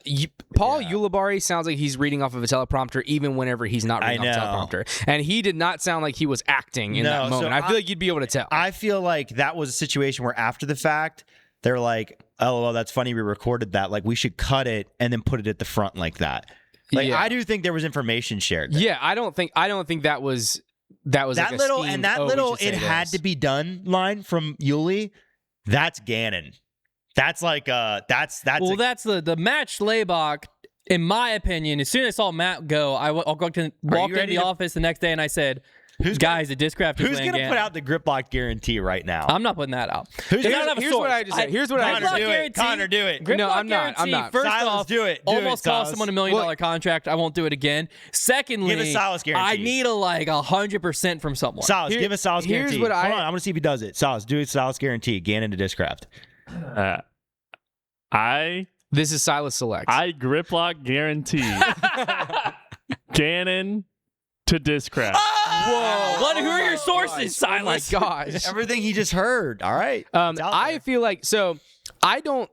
Speaker 2: Paul Ulibarri sounds like he's reading off of a teleprompter, even whenever he's not reading off a teleprompter, and he did not sound like he was acting in that moment. I feel like you'd be able to tell.
Speaker 3: I feel like that was a situation where after the fact, they're like, "Oh, well, that's funny. We recorded that. Like, we should cut it and then put it at the front like that." Like,
Speaker 2: Yeah.
Speaker 3: I do think there was information shared there.
Speaker 2: Yeah, I don't think that was
Speaker 3: that
Speaker 2: like a
Speaker 3: little
Speaker 2: schemed,
Speaker 3: and that
Speaker 2: "Oh, we
Speaker 3: little
Speaker 2: should say
Speaker 3: it had
Speaker 2: this."
Speaker 3: to be done line from Yuli. That's Gannon. That's like that's
Speaker 1: Well, that's the Matt Schlabach. In my opinion, as soon as I saw Matt go, I walked in the office the next day and I said, "Guys, the Discraft is
Speaker 3: who's
Speaker 1: going
Speaker 3: gonna put out the grip lock guarantee right now?"
Speaker 1: I'm not putting that out.
Speaker 3: Who's
Speaker 1: They
Speaker 3: gonna-
Speaker 1: don't have a
Speaker 2: Here's
Speaker 1: source.
Speaker 2: what I just said. Here's what I
Speaker 3: Connor,
Speaker 2: just
Speaker 3: do
Speaker 2: said.
Speaker 3: it. Connor, do it.
Speaker 1: Grip
Speaker 2: No,
Speaker 1: lock
Speaker 2: I'm not. I'm
Speaker 1: guarantee,
Speaker 2: not.
Speaker 1: First
Speaker 3: Silas,
Speaker 1: off,
Speaker 3: do it. Do
Speaker 1: almost
Speaker 3: it,
Speaker 1: cost
Speaker 3: Silas.
Speaker 1: someone $1 million contract. I won't do it again. Secondly,
Speaker 3: Give a Silas guarantee.
Speaker 1: I need a 100% from someone.
Speaker 3: Silas, give a Silas
Speaker 2: here's
Speaker 3: guarantee.
Speaker 2: what
Speaker 3: Hold on, I'm gonna see if he does it. Silas, do a Silas guarantee. Gannon to Discraft.
Speaker 2: This is Silas Select.
Speaker 4: I grip lock guarantee Gannon to Discraft.
Speaker 1: Whoa! Who are your sources, Silas?
Speaker 2: Oh my gosh.
Speaker 3: Everything he just heard. All right. It's out
Speaker 2: I
Speaker 3: there.
Speaker 2: feel like I don't.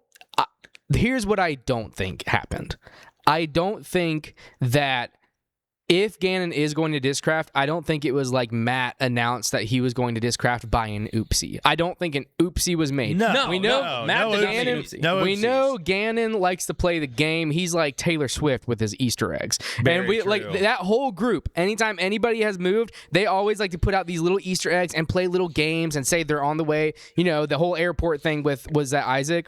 Speaker 2: Here's what I don't think happened. I don't think that if Gannon is going to Discraft, I don't think it was like Matt announced that he was going to Discraft by an oopsie. I don't think an oopsie was made.
Speaker 3: No,
Speaker 2: we know
Speaker 1: Matt did not make an
Speaker 2: Gannon.
Speaker 1: oopsie.
Speaker 3: No
Speaker 2: we
Speaker 3: oopsies.
Speaker 2: know Gannon likes to play the game. He's like Taylor Swift with his Easter eggs.
Speaker 3: Very
Speaker 2: and we
Speaker 3: true.
Speaker 2: like that whole group. Anytime anybody has moved, they always like to put out these little Easter eggs and play little games and say they're on the way. You know, the whole airport thing was that Isaac.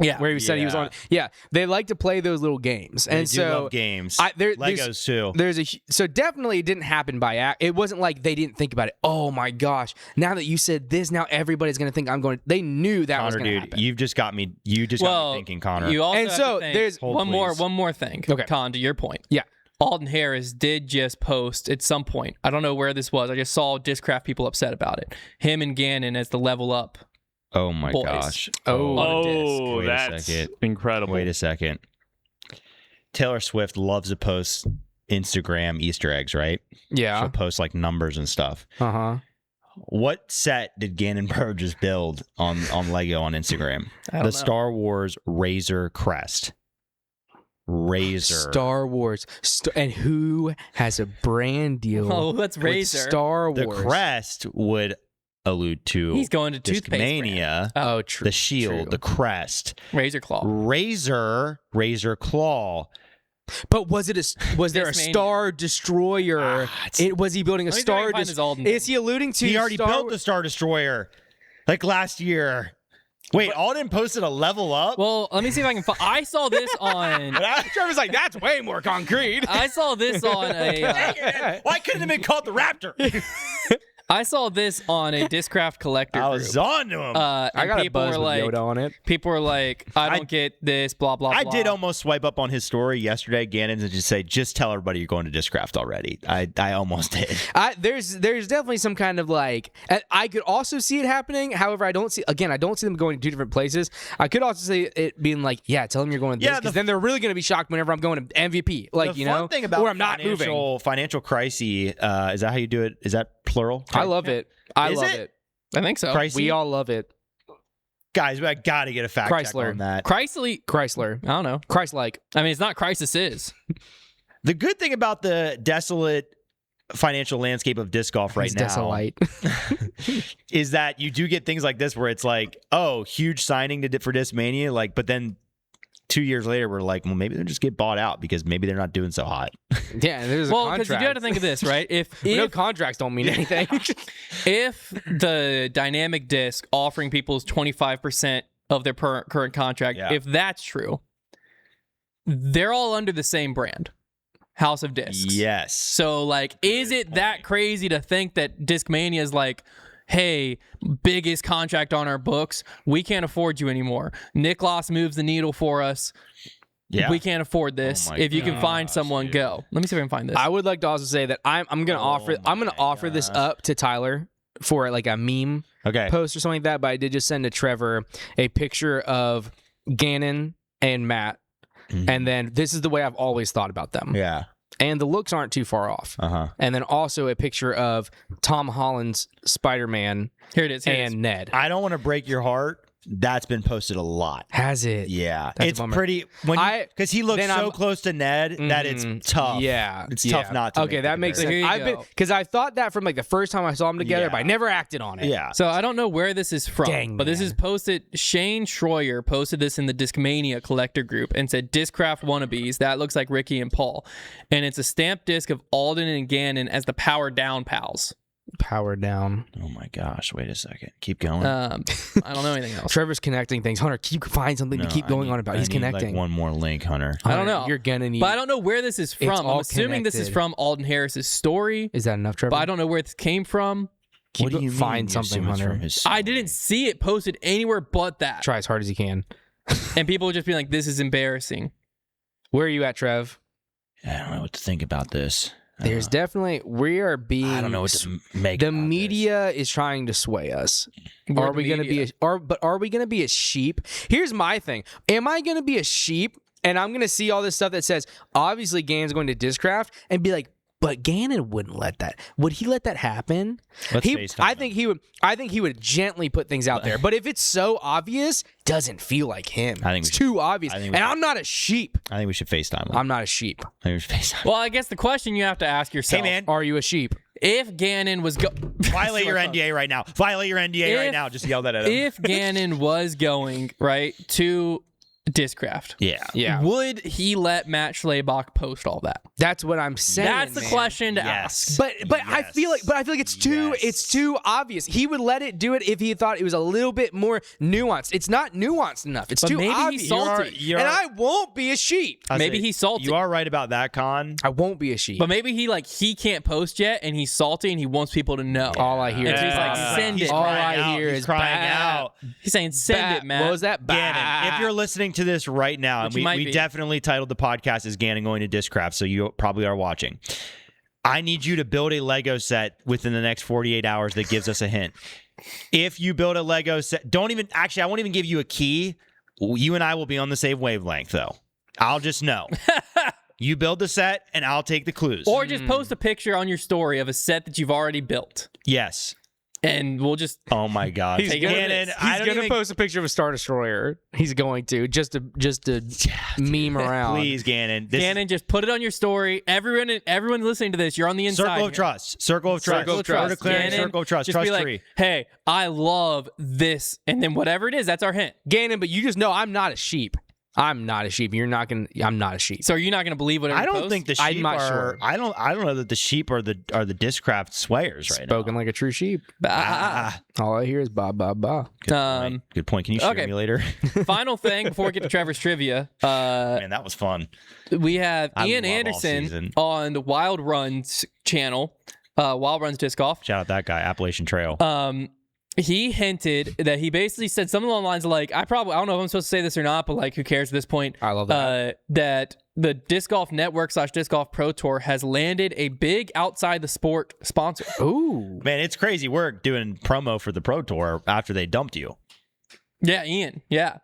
Speaker 1: Yeah.
Speaker 2: Where he said he was on. Yeah, they like to play those little games, and
Speaker 3: They do
Speaker 2: so
Speaker 3: love games.
Speaker 2: Legos
Speaker 3: too.
Speaker 2: So definitely it didn't happen by act. It wasn't like they didn't think about it. Oh my gosh! Now that you said this, now everybody's gonna think I'm going. They knew that was
Speaker 3: Connor,
Speaker 2: gonna
Speaker 3: dude,
Speaker 2: happen.
Speaker 3: you've just got me. You just got me thinking, Connor.
Speaker 1: You also
Speaker 2: And
Speaker 1: have
Speaker 2: so
Speaker 1: to think,
Speaker 2: there's-
Speaker 3: Hold, please.
Speaker 1: one more thing.
Speaker 2: Okay.
Speaker 1: Con, to your point.
Speaker 2: Yeah.
Speaker 1: Alden Harris did just post at some point. I don't know where this was. I just saw Discraft people upset about it. Him and Gannon as the level up.
Speaker 3: Oh my
Speaker 1: Boys.
Speaker 3: gosh.
Speaker 2: Oh.
Speaker 4: Oh,
Speaker 3: Wait a
Speaker 4: that's
Speaker 3: second.
Speaker 4: incredible.
Speaker 3: Wait a second. Taylor Swift loves to post Instagram Easter eggs, right?
Speaker 2: Yeah.
Speaker 3: She'll post like numbers and stuff.
Speaker 2: Uh-huh.
Speaker 3: What set did Gannon Bro just build on Lego on Instagram?
Speaker 1: I don't
Speaker 3: The
Speaker 1: know.
Speaker 3: Star Wars Razor crest. Razor.
Speaker 2: Star Wars. And who has a brand deal?
Speaker 1: Oh, that's
Speaker 2: with
Speaker 1: Razor.
Speaker 2: Star
Speaker 3: The
Speaker 2: Wars.
Speaker 3: crest would allude to
Speaker 1: He's going to toothpaste
Speaker 3: Discmania,
Speaker 2: Oh, true.
Speaker 3: the shield,
Speaker 2: true.
Speaker 3: the crest.
Speaker 1: Razor Claw.
Speaker 3: Razor Claw.
Speaker 2: But was there a
Speaker 1: Discmania.
Speaker 2: Star Destroyer? Was he building a
Speaker 1: Let me see if I
Speaker 2: Star
Speaker 1: can find this Alden
Speaker 2: Is he alluding to
Speaker 3: He already
Speaker 2: Star
Speaker 3: built the Star Destroyer like last year. Wait, Alden posted a level up?
Speaker 1: Well, let me see if I can find. I saw this on.
Speaker 2: Trevor's like, that's way more concrete.
Speaker 1: I saw this on a.
Speaker 3: Why couldn't it have been called the Raptor?
Speaker 1: I saw this on a Discraft collector
Speaker 3: I
Speaker 1: group.
Speaker 3: was on to him.
Speaker 2: I
Speaker 1: And
Speaker 2: got a
Speaker 1: people
Speaker 2: buzz
Speaker 1: were
Speaker 2: with
Speaker 1: like,
Speaker 2: Yoda on it.
Speaker 1: people were like, I don't get this, blah blah.
Speaker 3: I
Speaker 1: blah.
Speaker 3: did almost swipe up on his story yesterday, Gannon, and just say, just tell everybody you're going to Discraft already. I almost did.
Speaker 2: There's definitely some kind of like I could also see it happening. However, I don't see them going to two different places. I could also see it being like, yeah, tell them you're going to this,
Speaker 3: Yeah,
Speaker 2: because then they're really going to be shocked whenever I'm going to MVP. Like,
Speaker 3: The
Speaker 2: you
Speaker 3: fun
Speaker 2: know,
Speaker 3: thing about
Speaker 2: or I'm not moving.
Speaker 3: financial crisis, is that how you do it? Is that plural?
Speaker 2: I love it. I
Speaker 3: Is
Speaker 2: love
Speaker 3: it?
Speaker 2: it.
Speaker 1: I think so.
Speaker 3: Crisis?
Speaker 2: We all love it.
Speaker 3: Guys, I got to get a fact check
Speaker 2: Chrysler.
Speaker 3: on that.
Speaker 2: Chrysler.
Speaker 1: I don't know.
Speaker 2: Christ-like.
Speaker 1: I mean, it's not Crisis is.
Speaker 3: The good thing about the desolate financial landscape of disc golf right
Speaker 2: It's
Speaker 3: now
Speaker 2: desolate.
Speaker 3: is that you do get things like this where it's like, oh, huge signing for Discmania, like, but then 2 years later we're like, well, maybe they'll just get bought out because maybe they're not doing so hot.
Speaker 2: Yeah, there's a
Speaker 1: Well,
Speaker 2: contract.
Speaker 1: because you do have to think of this, right? If
Speaker 2: We know contracts don't mean anything.
Speaker 1: if the dynamic disc offering people is 25% of their current contract,
Speaker 3: Yeah.
Speaker 1: if that's true, they're all under the same brand, House of Discs.
Speaker 3: Yes.
Speaker 1: So, like, is it that crazy to think that Discmania is like, hey, biggest contract on our books, we can't afford you anymore. Niklas moves the needle for us.
Speaker 3: Yeah.
Speaker 1: We can't afford this.
Speaker 3: Oh my
Speaker 1: if you can find
Speaker 3: gosh,
Speaker 1: someone,
Speaker 3: dude.
Speaker 1: go. Let me see if I can find this.
Speaker 2: I would like to also say that I'm gonna offer this up to Tyler for like a meme
Speaker 3: Okay.
Speaker 2: post or something like that. But I did just send to Trevor a picture of Gannon and Matt,
Speaker 3: Mhm.
Speaker 2: and then this is the way I've always thought about them.
Speaker 3: Yeah.
Speaker 2: and the looks aren't too far off. And then also a picture of Tom Holland's Spider-Man
Speaker 1: Here it is.
Speaker 2: and Ned.
Speaker 3: I don't want to break your heart. That's been posted a lot.
Speaker 2: Has it?
Speaker 3: Yeah,
Speaker 2: That's a
Speaker 3: it's
Speaker 2: bummer.
Speaker 3: pretty because he looks
Speaker 2: then
Speaker 3: so
Speaker 2: I'm-
Speaker 3: close to Ned that it's tough.
Speaker 2: Yeah,
Speaker 3: it's
Speaker 2: yeah.
Speaker 3: tough not to.
Speaker 2: Okay,
Speaker 3: make
Speaker 2: that
Speaker 3: the
Speaker 2: makes
Speaker 3: comparison.
Speaker 2: sense.
Speaker 1: Here you go.
Speaker 2: Because I thought that from like the first time I saw them together, but I
Speaker 3: Yeah.
Speaker 2: never acted on it.
Speaker 3: Yeah,
Speaker 1: So I don't know where this is from,
Speaker 2: Dang,
Speaker 1: but this
Speaker 2: man.
Speaker 1: is posted. Shane Schroyer posted this in the Discmania collector group and said, Discraft wannabes, that looks like Ricky and Paul. And it's a stamped disc of Alden and Gannon as the Power Down pals.
Speaker 2: Power down.
Speaker 3: Oh my gosh! Wait a second. Keep going.
Speaker 1: I don't know anything else.
Speaker 2: Trevor's connecting things. Hunter, find something to keep going on about. He's
Speaker 3: I need,
Speaker 2: connecting.
Speaker 3: Like, one more link, Hunter.
Speaker 1: I don't
Speaker 2: Hunter,
Speaker 1: know.
Speaker 2: You're gonna need.
Speaker 1: But I don't know where this is from. I'm
Speaker 2: all
Speaker 1: assuming this is
Speaker 2: connected.
Speaker 1: from Alden Harris's story,
Speaker 2: Is that enough, Trevor?
Speaker 1: but I don't know where this came from.
Speaker 3: What do you
Speaker 2: find
Speaker 3: mean you
Speaker 2: something,
Speaker 3: assume it's
Speaker 2: Hunter?
Speaker 3: from his
Speaker 1: I
Speaker 3: story?
Speaker 1: didn't see it posted anywhere but that.
Speaker 2: Try as hard as you can.
Speaker 1: And people would just be like, this is embarrassing.
Speaker 2: Where are you at, Trev?
Speaker 3: I don't know what to think about this.
Speaker 2: There's definitely we are being.
Speaker 3: I don't know what to make.
Speaker 2: The
Speaker 3: about this.
Speaker 2: media is trying to sway us.
Speaker 1: We're
Speaker 2: Are
Speaker 1: the
Speaker 2: we going to be?
Speaker 1: media.
Speaker 2: Are we going to be a sheep? Here's my thing. Am I going to be a sheep? And I'm going to see all this stuff that says obviously Gannon's going to Discraft and be like, but Gannon wouldn't let that. Would he let that happen?
Speaker 3: Let's FaceTime
Speaker 2: I
Speaker 3: him.
Speaker 2: think he would. I think he would gently put things out there. But if it's so obvious, doesn't feel like him.
Speaker 3: I think we
Speaker 2: it's
Speaker 3: should-
Speaker 2: too obvious.
Speaker 3: I think
Speaker 2: And
Speaker 3: we should-
Speaker 2: I'm not a sheep.
Speaker 3: I think we should FaceTime him.
Speaker 2: I'm not a sheep.
Speaker 3: I think we should FaceTime.
Speaker 1: Well, I guess the question you have to ask yourself,
Speaker 3: Hey man,
Speaker 2: Are you a sheep?
Speaker 1: if Gannon was
Speaker 3: violate your NDA right now. Violate your NDA right
Speaker 1: If-
Speaker 3: now. Just yell that at him.
Speaker 1: if Gannon was going right to Discraft,
Speaker 3: Yeah.
Speaker 2: Yeah.
Speaker 1: would he let Matt Schlabach post all that?
Speaker 2: That's what I'm saying.
Speaker 1: That's the
Speaker 2: man.
Speaker 1: question to
Speaker 3: Yes.
Speaker 1: ask.
Speaker 2: But I feel like it's too obvious. He would let it do it if he thought it was a little bit more nuanced. It's not nuanced enough. It's
Speaker 1: But
Speaker 2: too
Speaker 1: maybe he's
Speaker 2: obvious.
Speaker 1: salty.
Speaker 2: And I won't be a sheep.
Speaker 3: I
Speaker 1: Maybe
Speaker 3: say,
Speaker 1: he's salty.
Speaker 3: You are right about that, Con.
Speaker 2: I won't be a sheep.
Speaker 1: But maybe he can't post yet, and he's salty, and he wants people to know.
Speaker 2: all I hear
Speaker 1: And
Speaker 2: is
Speaker 1: so he's like,
Speaker 2: bah.
Speaker 1: send
Speaker 3: He's
Speaker 1: it.
Speaker 2: All
Speaker 3: crying
Speaker 2: I
Speaker 3: out.
Speaker 2: hear
Speaker 3: He's
Speaker 2: is
Speaker 3: crying
Speaker 2: bah.
Speaker 3: out.
Speaker 1: He's saying, send
Speaker 2: Bah.
Speaker 1: it, Matt.
Speaker 2: What was that?
Speaker 3: Gannon, if you're listening to this right now, and
Speaker 1: Which you might
Speaker 3: we
Speaker 1: be.
Speaker 3: definitely titled the podcast as Gannon going to Discraft, so you probably are watching. I need you to build a Lego set within the next 48 hours that gives us a hint. If you build a Lego set, I won't even give you a key. You and I will be on the same wavelength, though. I'll just know. You build the set, and I'll take the clues.
Speaker 1: Or just post a picture on your story of a set that you've already built,
Speaker 3: yes.
Speaker 1: and we'll just.
Speaker 3: Oh my God.
Speaker 1: He's gonna-
Speaker 3: Gannon,
Speaker 1: he's
Speaker 3: I don't
Speaker 2: He's gonna
Speaker 3: even-
Speaker 2: post a picture of a Star Destroyer. He's going to just to meme around.
Speaker 3: Please, Gannon. This
Speaker 1: Gannon, just put it on your story. Everyone listening to this, you're on the inside.
Speaker 3: Circle of
Speaker 1: here.
Speaker 3: trust. Circle of trust.
Speaker 1: Circle of trust.
Speaker 3: We're declaring
Speaker 1: Gannon,
Speaker 3: circle of trust.
Speaker 1: Just
Speaker 3: Trust
Speaker 1: be like,
Speaker 3: tree.
Speaker 1: hey, I love this, and then whatever it is, that's our hint.
Speaker 2: Gannon, but you just know I'm not a sheep. I'm not a sheep. You're not gonna. I'm not a sheep.
Speaker 1: So you're not going to believe whatever.
Speaker 3: I
Speaker 1: he
Speaker 3: don't
Speaker 1: posts?
Speaker 3: think the
Speaker 2: I'm
Speaker 3: sheep
Speaker 2: not
Speaker 3: are.
Speaker 2: sure.
Speaker 3: I don't know that the sheep are the Discraft swayers right
Speaker 2: Spoken like a true sheep.
Speaker 3: now.
Speaker 2: All I hear is ba ba ba.
Speaker 3: Good point. Can you share
Speaker 1: okay.
Speaker 3: me later?
Speaker 1: Final thing before we get to Trevor's trivia.
Speaker 3: Man, that was fun.
Speaker 1: We have
Speaker 3: I
Speaker 1: Ian
Speaker 3: love all
Speaker 1: Anderson
Speaker 3: season.
Speaker 1: on the Wild Runs channel, Wild Runs Disc Golf.
Speaker 3: Shout out that guy, Appalachian Trail.
Speaker 1: He hinted that he basically said something along the lines of like, I don't know if I'm supposed to say this or not, but like, who cares at this point?
Speaker 2: I love that.
Speaker 1: That the Disc Golf Network / Disc Golf Pro Tour has landed a big outside the sport sponsor.
Speaker 2: Ooh.
Speaker 3: Man, it's crazy work doing promo for the Pro Tour after they dumped you.
Speaker 1: Yeah, Ian. Yeah.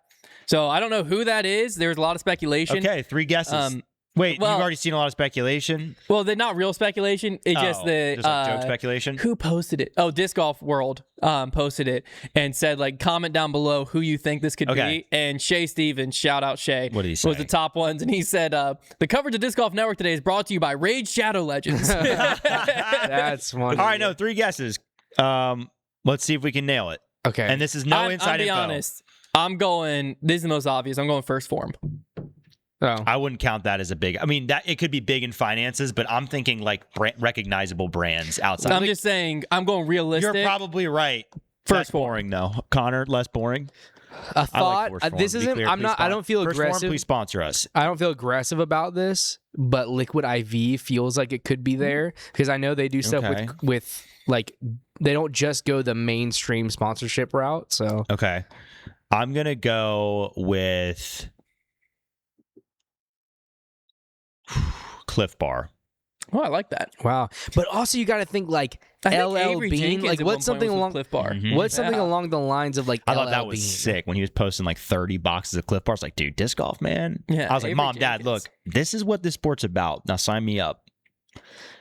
Speaker 1: So I don't know who that is. There's a lot of speculation.
Speaker 3: Okay, 3 guesses. Wait,
Speaker 1: well-
Speaker 3: you've already seen a lot of speculation?
Speaker 1: Well, they're not real speculation. It's just the
Speaker 3: like joke speculation?
Speaker 1: Who posted it? Oh, Disc Golf World posted it and said like comment down below who you think this could
Speaker 3: Okay.
Speaker 1: be. And Shay Stevens, shout out Shay,
Speaker 3: What did he say?
Speaker 1: was the top ones, and he said the coverage of Disc Golf Network today is brought to you by Raid Shadow Legends.
Speaker 2: That's one.
Speaker 3: All right, no, 3 guesses. Let's see if we can nail it.
Speaker 2: Okay.
Speaker 3: And this is no
Speaker 1: I'm
Speaker 3: inside
Speaker 1: be
Speaker 3: info.
Speaker 1: honest. I'm going. This is the most obvious. I'm going first form.
Speaker 2: oh.
Speaker 3: I wouldn't count that as a big. I mean, that it could be big in finances, but I'm thinking like recognizable brands outside.
Speaker 1: I'm just saying. I'm going realistic.
Speaker 3: You're probably right.
Speaker 1: First
Speaker 3: Less boring though, Connor. Less boring.
Speaker 2: A
Speaker 3: I
Speaker 2: thought.
Speaker 3: like First Form.
Speaker 2: This
Speaker 3: Be
Speaker 2: isn't.
Speaker 3: clear,
Speaker 2: I'm
Speaker 3: please
Speaker 2: not. I don't feel
Speaker 3: First Form,
Speaker 2: aggressive.
Speaker 3: please sponsor us.
Speaker 2: I don't feel aggressive about this, but Liquid IV feels like it could be there because I know they do stuff
Speaker 3: Okay.
Speaker 2: with like they don't just go the mainstream sponsorship route. So
Speaker 3: Okay, I'm gonna go with Cliff Bar.
Speaker 1: Oh, I like that.
Speaker 2: wow. But also you got to think like
Speaker 1: I think
Speaker 2: LL
Speaker 1: Avery
Speaker 2: Bean.
Speaker 1: Jenkins
Speaker 2: Like
Speaker 1: at
Speaker 2: what's
Speaker 1: one point
Speaker 2: something
Speaker 1: was with
Speaker 2: along
Speaker 1: Cliff Bar.
Speaker 3: Mhm.
Speaker 2: what's something
Speaker 1: Yeah.
Speaker 2: along the lines of like
Speaker 3: I
Speaker 2: LL
Speaker 3: thought that was
Speaker 2: Bean.
Speaker 3: sick when he was posting like 30 boxes of Cliff Bars. Like, dude, disc golf, man.
Speaker 1: Yeah,
Speaker 3: I was like,
Speaker 1: Avery
Speaker 3: Mom, Dad,
Speaker 1: Jenkins.
Speaker 3: look, this is what this sport's about. Now sign me up.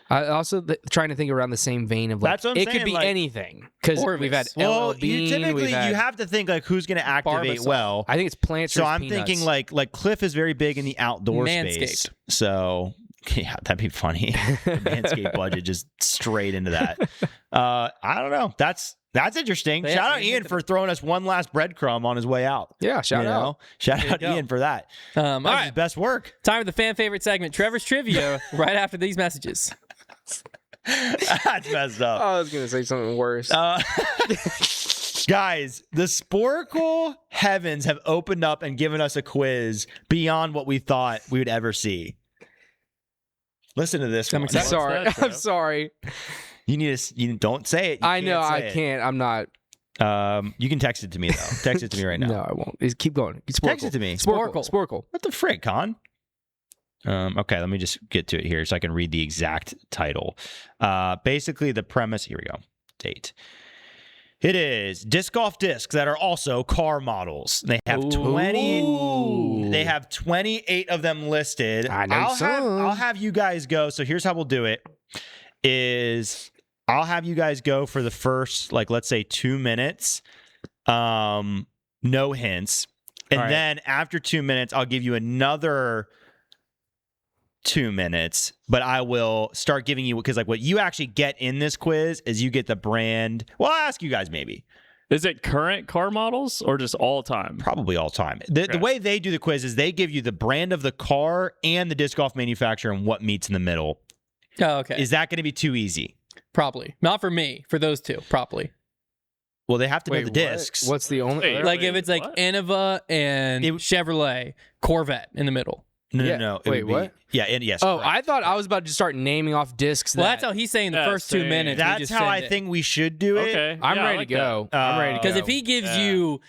Speaker 2: I also trying to think around the same vein of like
Speaker 3: That's what I'm
Speaker 2: it
Speaker 3: saying,
Speaker 2: could be
Speaker 3: like-
Speaker 2: anything because
Speaker 1: Orvis.
Speaker 2: we've had
Speaker 3: Well,
Speaker 2: LL Bean,
Speaker 3: you typically
Speaker 2: we've had,
Speaker 3: you have to think like who's going to activate
Speaker 1: Barbasol.
Speaker 3: well.
Speaker 2: I think it's plants.
Speaker 3: So I'm thinking like Cliff is very big in the outdoor space.
Speaker 1: Manscaped.
Speaker 3: So yeah, that'd be funny. The Manscaped budget just straight into that. I don't know. That's interesting.
Speaker 1: Yeah,
Speaker 3: Shout out
Speaker 1: you
Speaker 3: Ian
Speaker 1: get
Speaker 3: for throwing us one last breadcrumb on his way out.
Speaker 2: yeah, shout
Speaker 3: You
Speaker 2: out.
Speaker 3: know? Shout
Speaker 1: There you
Speaker 3: out
Speaker 1: go.
Speaker 3: Ian for that.
Speaker 1: All
Speaker 3: That's his
Speaker 1: right,
Speaker 3: best work.
Speaker 1: time for the fan favorite segment, Trevor's Trivia, right after these messages.
Speaker 3: That's messed up.
Speaker 2: I was gonna say something worse.
Speaker 3: Guys, the Sporkle heavens have opened up and given us a quiz beyond what we thought we would ever see. Listen to this
Speaker 1: I'm
Speaker 3: one.
Speaker 1: excited.
Speaker 2: I'm sorry.
Speaker 4: that,
Speaker 2: I'm
Speaker 4: Trev?
Speaker 2: sorry.
Speaker 3: You don't say it. You
Speaker 2: I know
Speaker 3: can't
Speaker 2: I
Speaker 3: say it.
Speaker 2: can't. I'm not.
Speaker 3: You can text it to me though. Text it to me right now.
Speaker 2: No, I won't. Just keep going. It's
Speaker 3: Text it to me.
Speaker 2: Sporkle.
Speaker 3: What the frick, Con? Okay, let me just get to it here so I can read the exact title. Basically, the premise. Here we go. Date. It is disc golf discs that are also car models. They have 20.
Speaker 2: Ooh.
Speaker 3: They have 28 of them listed.
Speaker 2: I know some.
Speaker 3: I'll have you guys go. So here's how we'll do it. I'll have you guys go for the first, like, let's say 2 minutes. No hints. And
Speaker 2: All right.
Speaker 3: then after 2 minutes, I'll give you another 2 minutes, but I will start giving you, because like what you actually get in this quiz is you get the brand. Well, I'll ask you guys maybe.
Speaker 4: Is it current car models or just all time?
Speaker 3: Probably all time. The
Speaker 4: Okay.
Speaker 3: way they do the quiz is they give you the brand of the car and the disc golf manufacturer and what meets in the middle.
Speaker 1: Oh, okay.
Speaker 3: Is that going to be too easy?
Speaker 1: Probably. Not for me, for those two, probably.
Speaker 3: Well, they have to know
Speaker 2: Wait,
Speaker 3: the
Speaker 2: what?
Speaker 3: discs.
Speaker 2: What's the only?
Speaker 4: Wait,
Speaker 1: Like if it's like
Speaker 4: what?
Speaker 1: Innova and
Speaker 3: It-
Speaker 1: Chevrolet, Corvette in the middle.
Speaker 3: No,
Speaker 2: Yeah.
Speaker 3: no, no. It
Speaker 2: Wait,
Speaker 3: would be-
Speaker 2: what?
Speaker 3: Yeah, yes.
Speaker 2: Oh,
Speaker 3: correct.
Speaker 2: I thought I was about to start naming off discs.
Speaker 1: Well,
Speaker 2: that,
Speaker 1: that's how he's saying the
Speaker 4: Yeah,
Speaker 1: first 2
Speaker 4: same.
Speaker 1: minutes. we
Speaker 3: That's
Speaker 1: just
Speaker 3: how
Speaker 1: send
Speaker 3: I
Speaker 1: it.
Speaker 3: think we should do it.
Speaker 4: Okay.
Speaker 2: I'm
Speaker 4: Yeah, I
Speaker 2: ready
Speaker 4: like
Speaker 2: to go. I'm ready to go.
Speaker 1: Because if he gives
Speaker 4: Yeah.
Speaker 1: you,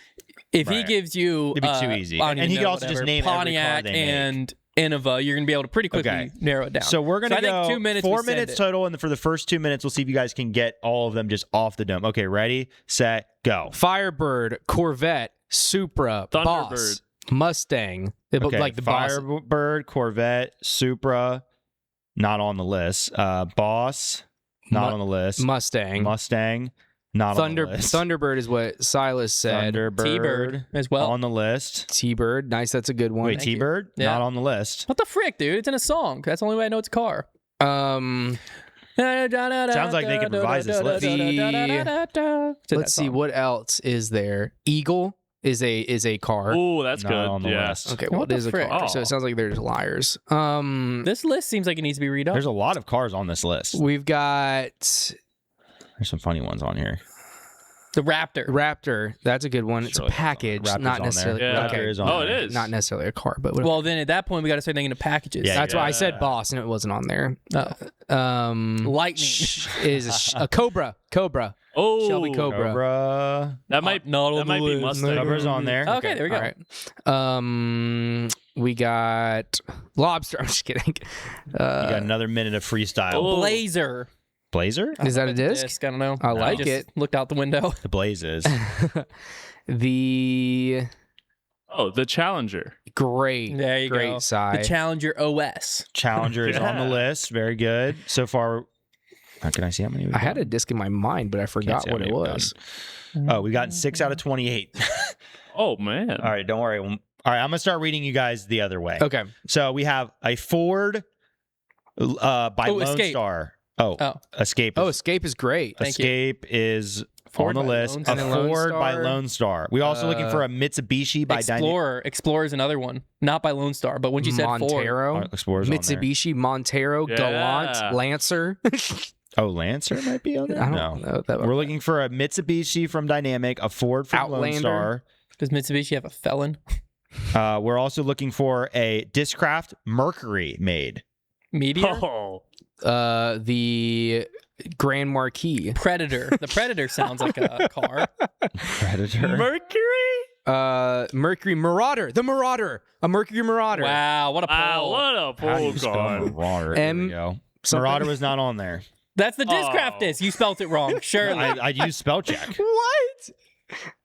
Speaker 1: if he
Speaker 3: Right.
Speaker 1: gives you,
Speaker 3: It'd be too easy.
Speaker 1: I don't
Speaker 3: And
Speaker 1: even
Speaker 3: he could
Speaker 1: know,
Speaker 3: also just
Speaker 1: whatever,
Speaker 3: name every car
Speaker 1: Pontiac
Speaker 3: they make.
Speaker 1: and Innova, you're gonna be able to pretty quickly
Speaker 3: Okay.
Speaker 1: narrow it down.
Speaker 3: So we're gonna
Speaker 1: I think
Speaker 3: go
Speaker 1: 2 minutes.
Speaker 3: 4
Speaker 1: we send
Speaker 3: minutes
Speaker 1: it.
Speaker 3: total, and for the first 2 minutes, we'll see if you guys can get all of them just off the dome. Okay, ready, set, go.
Speaker 2: Firebird, Corvette, Supra, Boss, Mustang.
Speaker 3: Okay,
Speaker 2: Like the Boss.
Speaker 3: Firebird, Corvette, Supra, not on the list. Boss, not
Speaker 2: Mu-
Speaker 3: on the list.
Speaker 2: Mustang.
Speaker 3: Mustang, not on the list.
Speaker 2: Thunderbird is what Silas said.
Speaker 3: Thunderbird,
Speaker 1: T-Bird as well.
Speaker 3: on the list.
Speaker 2: T-Bird. Nice. That's a good one.
Speaker 3: Wait,
Speaker 1: Thank you.
Speaker 3: T-Bird,
Speaker 1: Yeah.
Speaker 3: not on the list.
Speaker 1: What the frick, dude? It's in a song. That's the only way I know it's a car.
Speaker 3: Sounds like they could revise this list.
Speaker 2: Let's see. What else is there? Eagle is a car.
Speaker 4: Oh, that's
Speaker 3: Not
Speaker 4: good.
Speaker 3: on the
Speaker 4: Yeah.
Speaker 3: list.
Speaker 2: Okay, well,
Speaker 1: What
Speaker 2: it
Speaker 1: the
Speaker 2: is a
Speaker 1: frick?
Speaker 2: car, so
Speaker 4: Oh.
Speaker 2: it sounds like there's liars.
Speaker 1: This list seems like it needs to be redone.
Speaker 3: There's a lot of cars on this list.
Speaker 2: We've got
Speaker 3: There's some funny ones on here.
Speaker 1: The Raptor.
Speaker 2: Raptor. That's a good one. It's a
Speaker 3: Surely
Speaker 2: package,
Speaker 3: Raptor's
Speaker 2: not
Speaker 3: on
Speaker 2: necessarily.
Speaker 3: there.
Speaker 4: Yeah.
Speaker 2: Okay.
Speaker 3: Raptor is on
Speaker 4: Oh, it
Speaker 3: there.
Speaker 4: is.
Speaker 2: Not necessarily a car, but
Speaker 1: Well, then at that point we got to start thinking of packages.
Speaker 3: Yeah,
Speaker 2: that's why I said
Speaker 4: Yeah.
Speaker 2: Boss and it wasn't on there.
Speaker 1: Oh. Lightning.
Speaker 2: Is a Cobra.
Speaker 4: Oh,
Speaker 2: Shelby Cobra.
Speaker 3: Cobra.
Speaker 4: That might
Speaker 1: Not on
Speaker 4: that
Speaker 1: the
Speaker 4: might be
Speaker 1: list.
Speaker 4: Mustang.
Speaker 3: Cobra's on there.
Speaker 1: Okay, there we go.
Speaker 2: All right. We got Lobster. I'm just kidding.
Speaker 3: You got another minute of freestyle.
Speaker 4: Oh.
Speaker 1: Blazer.
Speaker 3: Blazer?
Speaker 2: Is that a disc?
Speaker 1: I don't know.
Speaker 2: I like
Speaker 1: just
Speaker 2: it.
Speaker 1: Looked out the window.
Speaker 3: The Blazes.
Speaker 2: The
Speaker 4: Oh, the Challenger.
Speaker 2: great,
Speaker 1: There you
Speaker 2: great
Speaker 1: go.
Speaker 2: side.
Speaker 1: The Challenger OS.
Speaker 3: Challenger is on the
Speaker 4: Yeah.
Speaker 3: list. Very good. So far, can I see how many we've
Speaker 2: I had
Speaker 3: done?
Speaker 2: a disc in my mind, but I forgot
Speaker 3: see how
Speaker 2: what it
Speaker 3: many we've
Speaker 2: was.
Speaker 3: Oh, we got 6 out of 28.
Speaker 4: Oh man.
Speaker 3: All right, don't worry. All right, I'm going to start reading you guys the other way.
Speaker 2: Okay.
Speaker 3: So we have a Ford by Lone
Speaker 1: Escape.
Speaker 3: Star.
Speaker 1: Oh.
Speaker 3: Escape.
Speaker 2: Oh,
Speaker 3: Is,
Speaker 2: Escape is great.
Speaker 1: Thank you.
Speaker 3: Escape is
Speaker 1: Ford
Speaker 3: on the
Speaker 1: by
Speaker 3: list.
Speaker 1: Lone
Speaker 3: A
Speaker 1: Star.
Speaker 2: And then Lone
Speaker 3: Ford by
Speaker 2: Star.
Speaker 3: Lone Star. We're also looking for a Mitsubishi by Dynamic.
Speaker 1: Explorer is another one. Not by Lone Star, but when you said Ford.
Speaker 2: Montero,
Speaker 3: Explorer's on there.
Speaker 2: Mitsubishi, Montero,
Speaker 4: Yeah.
Speaker 2: Gallant, Lancer.
Speaker 3: Oh, Lancer might be on there?
Speaker 2: I don't
Speaker 3: No.
Speaker 2: know. That
Speaker 3: We're looking for a Mitsubishi from Dynamic, a Ford from Lone
Speaker 2: Outlander.
Speaker 3: Star.
Speaker 1: Does Mitsubishi have a felon?
Speaker 3: We're also looking for a Discraft Mercury made.
Speaker 1: Meteor?
Speaker 4: Oh.
Speaker 2: The Grand Marquis.
Speaker 1: Predator. The Predator sounds like a car.
Speaker 3: Predator.
Speaker 4: Mercury.
Speaker 2: Mercury Marauder. The Marauder. A Mercury Marauder.
Speaker 1: Wow, what a
Speaker 4: Ah,
Speaker 1: pull.
Speaker 4: what a
Speaker 3: How do
Speaker 4: pull
Speaker 3: you spell
Speaker 4: card.
Speaker 3: Marauder? There we
Speaker 2: M-
Speaker 3: go.
Speaker 2: something.
Speaker 3: Marauder was not on there.
Speaker 1: That's the Discraft
Speaker 4: Oh.
Speaker 1: disc. You spelt it wrong, surely.
Speaker 3: I used spell check.
Speaker 2: What?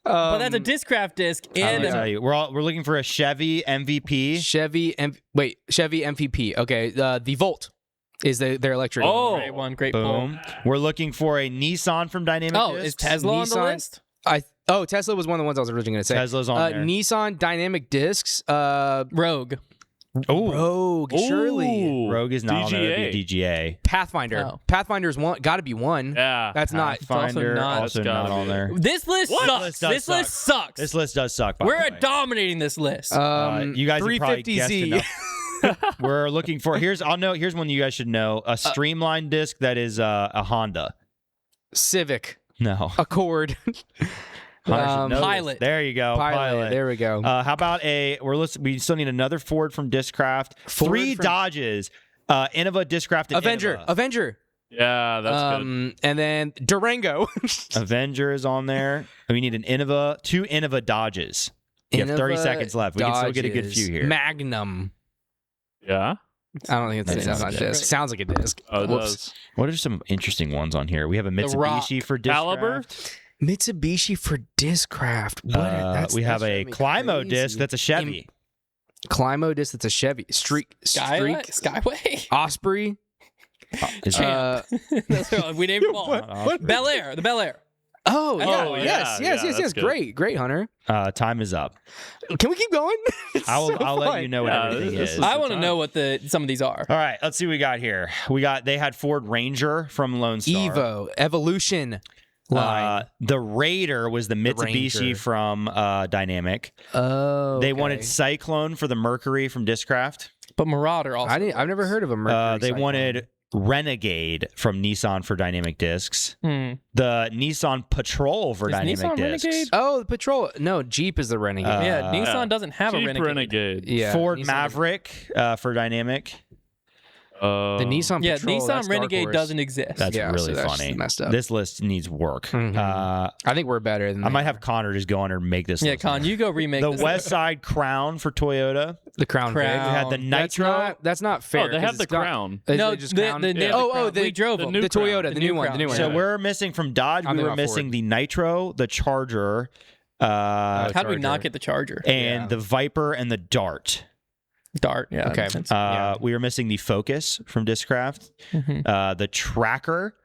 Speaker 1: But that's a Discraft disc
Speaker 3: Let
Speaker 1: and
Speaker 3: me tell you, we're looking for a Chevy MVP.
Speaker 2: Chevy MVP. Okay, the Volt. is their electric.
Speaker 4: Oh.
Speaker 1: Great one. Great pull.
Speaker 3: Boom. We're looking for a Nissan from Dynamic
Speaker 1: Oh,
Speaker 3: Discs.
Speaker 1: is Tesla on the
Speaker 2: Nissan-
Speaker 1: list?
Speaker 2: Tesla was one of the ones I was originally going to say.
Speaker 3: Tesla's on there.
Speaker 2: Nissan Dynamic Discs.
Speaker 1: Rogue.
Speaker 3: Ooh.
Speaker 2: Rogue, surely.
Speaker 4: Ooh.
Speaker 3: Rogue is not on there. That'd be a DGA.
Speaker 2: Pathfinder.
Speaker 1: Oh.
Speaker 2: Pathfinder's one. Got to be one.
Speaker 4: Yeah.
Speaker 2: That's not.
Speaker 3: Pathfinder,
Speaker 1: not-
Speaker 3: also
Speaker 4: That's gotta
Speaker 3: not on
Speaker 4: be.
Speaker 3: there.
Speaker 1: This list sucks.
Speaker 3: This list
Speaker 1: sucks.
Speaker 3: This list does suck. By
Speaker 1: We're
Speaker 3: the way.
Speaker 1: dominating this list.
Speaker 3: You guys have probably guessed
Speaker 2: 350Z.
Speaker 3: enough. We're looking for here's one you guys should know: a streamlined disc that is a Honda.
Speaker 2: Civic.
Speaker 3: No,
Speaker 2: Accord.
Speaker 3: Honda should know this.
Speaker 1: Pilot.
Speaker 3: There you go.
Speaker 2: Pilot. There we go.
Speaker 3: How about we still need another Ford from Discraft.
Speaker 2: Ford
Speaker 3: 3
Speaker 2: from-
Speaker 3: Dodges. Innova, Discraft, and
Speaker 2: Avenger.
Speaker 3: Innova.
Speaker 2: Avenger.
Speaker 4: Yeah, that's good.
Speaker 2: And then Durango.
Speaker 3: Avenger is on there. We need an Innova, 2 Innova Dodges. You have 30
Speaker 2: Innova
Speaker 3: seconds left. We can still get a good
Speaker 2: Dodges.
Speaker 3: few here.
Speaker 2: Magnum.
Speaker 4: Yeah.
Speaker 2: I don't think it's
Speaker 3: That
Speaker 2: a
Speaker 3: sounds
Speaker 2: not
Speaker 3: good.
Speaker 2: disc. Sounds like a disc.
Speaker 4: Oh, it
Speaker 2: Whoops.
Speaker 4: does.
Speaker 3: What are some interesting ones on here? We have a Mitsubishi for Discraft.
Speaker 4: Caliber?
Speaker 2: Mitsubishi for Discraft.
Speaker 3: We have a Climo disc that's a Chevy.
Speaker 2: Climo disc that's a Chevy.
Speaker 1: Skyway.
Speaker 2: Osprey.
Speaker 3: Is
Speaker 1: Champ. That's what we named them all.
Speaker 3: What?
Speaker 1: Bel Air. The Bel Air.
Speaker 2: Oh, yeah.
Speaker 4: Oh,
Speaker 2: yes.
Speaker 4: yeah,
Speaker 2: Yes.
Speaker 4: that's
Speaker 2: Great. Great, Hunter.
Speaker 3: Time is up.
Speaker 2: Can we keep going? It's
Speaker 3: I'll
Speaker 2: so
Speaker 3: let
Speaker 2: fun.
Speaker 3: you know what
Speaker 4: Yeah,
Speaker 3: everything
Speaker 4: this
Speaker 3: is.
Speaker 4: is-
Speaker 1: I want to
Speaker 4: time.
Speaker 1: know what some of these are.
Speaker 3: All right, let's see what we got here. They had Ford Ranger from Lone Star.
Speaker 2: Evo. Evolution line.
Speaker 3: The Raider was the Mitsubishi
Speaker 2: Ranger.
Speaker 3: from Dynamic.
Speaker 2: Oh.
Speaker 3: They
Speaker 2: okay.
Speaker 3: wanted Cyclone for the Mercury from Discraft.
Speaker 1: But Marauder also.
Speaker 2: I've never heard of a Mercury.
Speaker 3: They
Speaker 2: Cyclone.
Speaker 3: wanted Renegade from Nissan for Dynamic Discs. The Nissan Patrol for
Speaker 1: Is
Speaker 3: Dynamic
Speaker 1: Nissan
Speaker 3: Discs.
Speaker 1: Renegade?
Speaker 2: Oh, the Patrol. No, Jeep is the Renegade.
Speaker 1: Yeah, Nissan doesn't have
Speaker 4: Jeep
Speaker 1: a Renegade.
Speaker 2: Yeah.
Speaker 3: Ford
Speaker 2: Nissan-
Speaker 3: Maverick for Dynamic.
Speaker 2: The Nissan
Speaker 1: Yeah,
Speaker 2: Patrol.
Speaker 1: Nissan
Speaker 2: that's Dark
Speaker 1: Renegade
Speaker 2: Horse.
Speaker 1: doesn't exist.
Speaker 3: That's
Speaker 2: Yeah,
Speaker 3: really
Speaker 2: so that's
Speaker 3: funny.
Speaker 2: messed up.
Speaker 3: This list needs work.
Speaker 2: Mhm. I think we're better than
Speaker 3: I
Speaker 2: that.
Speaker 3: might have Konner just go on and make this
Speaker 1: Yeah,
Speaker 3: list.
Speaker 1: Con, you go remake
Speaker 3: The
Speaker 1: this.
Speaker 3: West Side Crown for Toyota.
Speaker 2: the Crown.
Speaker 1: Crown.
Speaker 2: Vic.
Speaker 3: We had the Nitro.
Speaker 2: That's not fair.
Speaker 4: Oh, they
Speaker 2: 'cause
Speaker 4: have the
Speaker 2: it's got-
Speaker 4: Crown.
Speaker 2: Is
Speaker 1: No,
Speaker 2: it just
Speaker 1: the
Speaker 2: Crown?
Speaker 1: Crown.
Speaker 2: we
Speaker 1: drove
Speaker 4: the
Speaker 1: them.
Speaker 4: new
Speaker 2: the Toyota,
Speaker 4: Crown.
Speaker 2: the new one,
Speaker 1: Crown.
Speaker 2: the new one.
Speaker 3: So
Speaker 2: yeah.
Speaker 3: we're missing from Dodge.
Speaker 2: I'm
Speaker 3: We
Speaker 2: thinking
Speaker 3: were
Speaker 2: about
Speaker 3: missing
Speaker 2: Ford.
Speaker 3: the Nitro, the Charger,
Speaker 1: How did we
Speaker 2: Charger.
Speaker 1: not get the Charger?
Speaker 3: and
Speaker 2: Yeah.
Speaker 3: the Viper and the Dart.
Speaker 1: Dart. Yeah.
Speaker 2: Okay.
Speaker 1: makes sense.
Speaker 2: Yeah.
Speaker 3: We were missing the Focus from Discraft,
Speaker 1: Mhm.
Speaker 3: the Tracker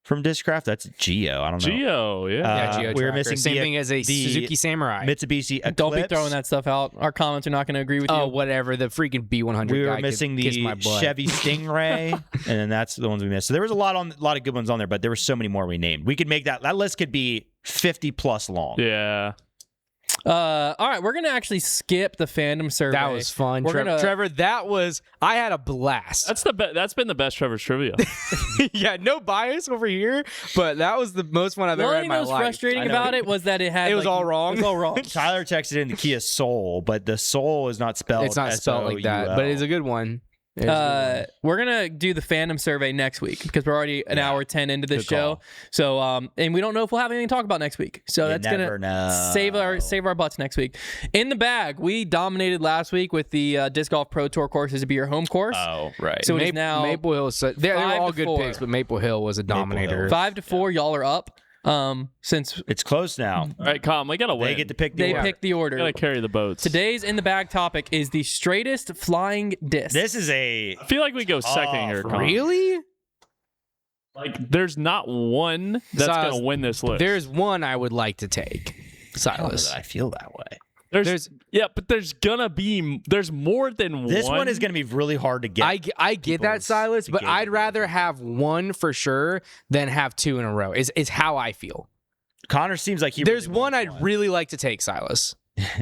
Speaker 3: from Discraft. That's Geo. I don't know.
Speaker 4: Geo, yeah.
Speaker 2: Yeah, Geo
Speaker 3: we were
Speaker 2: Tracker.
Speaker 3: missing
Speaker 2: Same
Speaker 3: the-
Speaker 2: thing as a
Speaker 3: the
Speaker 2: Suzuki Samurai.
Speaker 3: Mitsubishi Eclipse.
Speaker 1: Don't be throwing that stuff out. Our comments are not going to agree with
Speaker 2: Oh,
Speaker 1: you.
Speaker 2: whatever. The freaking B100
Speaker 3: We
Speaker 2: guy
Speaker 3: were missing
Speaker 2: could kiss my
Speaker 3: the
Speaker 2: butt.
Speaker 3: Chevy Stingray, and then that's the ones we missed. So there was a lot of good ones on there, but there were so many more we named. We could make that list could be 50 plus long.
Speaker 4: Yeah.
Speaker 1: All right, we're going to actually skip the fandom survey.
Speaker 2: That was fun,
Speaker 1: We're
Speaker 2: Trevor.
Speaker 1: gonna-
Speaker 2: Trevor, I had a blast.
Speaker 4: That's been the best Trevor's trivia.
Speaker 2: Yeah, no bias over here, but that was the most fun I've
Speaker 1: The
Speaker 2: ever
Speaker 1: only
Speaker 2: had
Speaker 1: thing
Speaker 2: in my
Speaker 1: that was
Speaker 2: life.
Speaker 1: frustrating
Speaker 3: I know.
Speaker 1: about it was that it had
Speaker 2: It was all wrong.
Speaker 1: It was all wrong.
Speaker 3: Tyler texted in the Kia Soul, but the Soul is not spelled.
Speaker 2: It's not spelled like that, but it's a good one. It is a good one.
Speaker 1: We're gonna do the fandom survey next week because we're already an hour 10 into this
Speaker 3: Good
Speaker 1: show.
Speaker 3: call.
Speaker 1: So and we don't know if we'll have anything to talk about next week. So
Speaker 3: You
Speaker 1: that's
Speaker 3: never
Speaker 1: gonna
Speaker 3: know.
Speaker 1: save our butts next week. In the bag, we dominated last week with the Disc Golf Pro Tour courses to be your home course.
Speaker 3: Oh, right.
Speaker 1: So it is now
Speaker 2: Maple Hill. They were
Speaker 1: 5
Speaker 2: all
Speaker 1: to
Speaker 2: good
Speaker 1: 4.
Speaker 2: picks, but Maple Hill was a dominator.
Speaker 1: 5-4. Y'all are up. Since
Speaker 3: It's close now.
Speaker 4: All right, Calm, we gotta win.
Speaker 3: They get to pick the
Speaker 1: they
Speaker 3: order.
Speaker 1: picked the order.
Speaker 4: We gotta carry the boats.
Speaker 1: Today's in the bag topic is the straightest flying disc.
Speaker 3: This is a
Speaker 4: I feel like we go second here, Calm.
Speaker 2: Really?
Speaker 4: Like, there's not one that's
Speaker 2: Silas,
Speaker 4: gonna win this list.
Speaker 2: There's one I would like to take.
Speaker 3: I don't know
Speaker 2: Silas.
Speaker 3: that I feel that way.
Speaker 4: There's but there's more than
Speaker 3: This
Speaker 4: one.
Speaker 3: one is going to be really hard to get.
Speaker 2: I get that,
Speaker 3: people's
Speaker 2: Silas, but I'd
Speaker 3: engagement.
Speaker 2: rather have one for sure than have two in a row. Is how I feel.
Speaker 3: Konner seems like he.
Speaker 2: There's
Speaker 3: really
Speaker 2: one
Speaker 3: wants
Speaker 2: I'd really like to take, Silas.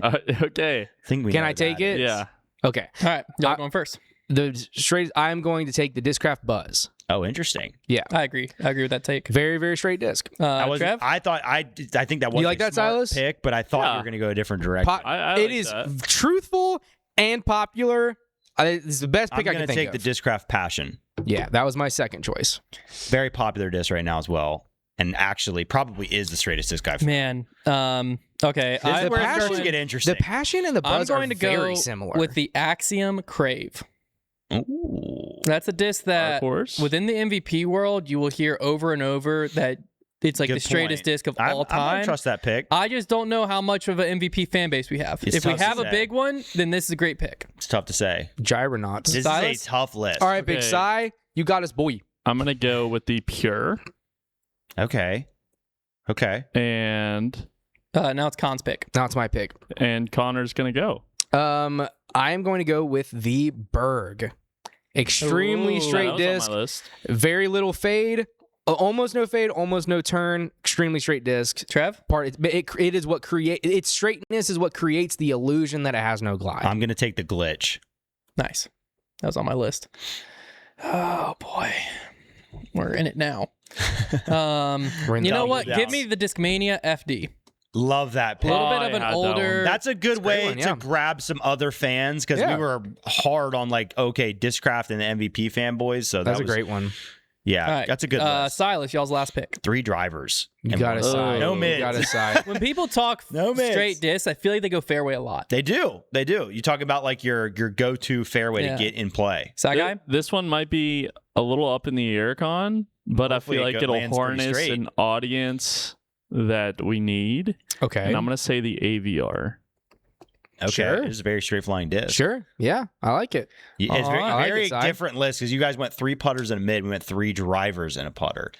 Speaker 4: Okay.
Speaker 3: I think we
Speaker 2: Can
Speaker 3: know
Speaker 2: I take
Speaker 3: that
Speaker 2: it?
Speaker 3: is.
Speaker 4: Yeah.
Speaker 2: Okay.
Speaker 1: All right, y'all
Speaker 2: I-
Speaker 1: going first.
Speaker 2: The straight. I'm going to take the Discraft Buzz.
Speaker 3: Oh, interesting.
Speaker 1: I agree with that take.
Speaker 2: Very, very straight disc.
Speaker 1: Trev?
Speaker 3: I thought I think that was
Speaker 2: You like
Speaker 3: a
Speaker 2: that,
Speaker 3: smart
Speaker 2: Silas?
Speaker 3: pick, but I thought you
Speaker 4: Yeah.
Speaker 3: were going to go a different direction.
Speaker 4: I
Speaker 2: It
Speaker 4: like
Speaker 2: is
Speaker 4: that.
Speaker 2: truthful and popular. This is the best
Speaker 3: I'm
Speaker 2: pick I
Speaker 3: going
Speaker 2: can
Speaker 3: to
Speaker 2: think
Speaker 3: take
Speaker 2: of.
Speaker 3: the Discraft Passion.
Speaker 2: Yeah, that was my second choice.
Speaker 3: Very popular disc right now as well, and actually probably is the straightest disc I've.
Speaker 1: Man. Okay.
Speaker 3: This
Speaker 2: the
Speaker 3: is where it
Speaker 2: Passion-
Speaker 3: starts to get interesting.
Speaker 2: The Passion and the
Speaker 1: I'm
Speaker 2: Buzz
Speaker 1: going
Speaker 2: are
Speaker 1: to go
Speaker 2: very similar.
Speaker 1: with the Axiom Crave.
Speaker 3: Ooh.
Speaker 1: That's a disc
Speaker 4: Dark
Speaker 1: that
Speaker 4: horse.
Speaker 1: within the MVP world you will hear over and over that it's like
Speaker 3: Good
Speaker 1: the straightest
Speaker 3: point.
Speaker 1: disc of
Speaker 3: I'm
Speaker 1: all
Speaker 3: going
Speaker 1: time.
Speaker 3: to trust that pick.
Speaker 1: I just don't know how much of an MVP fan base we have.
Speaker 3: It's
Speaker 1: if we
Speaker 3: tough to
Speaker 1: have a
Speaker 3: say.
Speaker 1: big one, then this is a great pick.
Speaker 3: It's tough to say.
Speaker 2: Gyronauts.
Speaker 3: This
Speaker 1: Silas?
Speaker 3: is a tough list.
Speaker 2: All right, Big
Speaker 4: Okay.
Speaker 2: Cy. You got us, boy.
Speaker 4: I'm gonna go with the Pure,
Speaker 3: Okay.
Speaker 4: and
Speaker 1: Now it's Con's pick.
Speaker 2: Now it's my pick.
Speaker 4: Konner's gonna go.
Speaker 2: I am going to go with the Berg. Extremely
Speaker 1: Ooh,
Speaker 2: straight
Speaker 4: That was on
Speaker 2: disc,
Speaker 4: my list.
Speaker 2: very little fade, almost no fade, almost no turn. Extremely straight disc.
Speaker 1: Trev?
Speaker 2: It is what its straightness is what creates the illusion that it has no glide.
Speaker 3: I'm gonna take the glitch.
Speaker 1: Nice. That was on my list. Oh, boy. We're in it now.
Speaker 2: We're in
Speaker 1: You know
Speaker 3: double
Speaker 1: what?
Speaker 3: down.
Speaker 1: Give me the Discmania FD.
Speaker 3: Love that
Speaker 1: A
Speaker 3: pick.
Speaker 1: little
Speaker 4: Oh,
Speaker 1: bit of
Speaker 4: I
Speaker 1: an
Speaker 4: had that
Speaker 1: older...
Speaker 4: one.
Speaker 3: That's a good
Speaker 2: great
Speaker 3: way
Speaker 2: one, yeah.
Speaker 3: to grab some other fans because
Speaker 2: Yeah.
Speaker 3: we were hard on like Discraft and the MVP fanboys. So
Speaker 2: That's
Speaker 3: that
Speaker 2: a
Speaker 3: was
Speaker 2: great one.
Speaker 3: Yeah,
Speaker 1: All right.
Speaker 3: that's a good list.
Speaker 1: Silas, y'all's last pick.
Speaker 3: 3 drivers.
Speaker 2: You
Speaker 3: and
Speaker 2: got to
Speaker 3: one-
Speaker 2: side.
Speaker 3: No
Speaker 2: You
Speaker 3: mids.
Speaker 2: got to side.
Speaker 1: When people talk
Speaker 3: No mids.
Speaker 1: straight discs, I feel like they go fairway a lot.
Speaker 3: They do. You talk about like your go-to fairway
Speaker 1: Yeah.
Speaker 3: to get in play.
Speaker 1: Is that guy?
Speaker 4: This one might be a little up in the air, Con, but
Speaker 3: Hopefully
Speaker 4: I feel
Speaker 3: it
Speaker 4: like it'll
Speaker 3: lands pretty
Speaker 4: harness
Speaker 3: straight.
Speaker 4: an audience that we need.
Speaker 2: Okay.
Speaker 4: And I'm gonna say the AVR.
Speaker 3: Okay,
Speaker 2: Sure.
Speaker 3: it's a very straight flying disc.
Speaker 2: Sure. Yeah, I like it.
Speaker 3: It's very,
Speaker 2: I like
Speaker 3: very
Speaker 2: it, Si.
Speaker 3: different list because you guys went 3 putters and a mid. We went 3 drivers and a putter.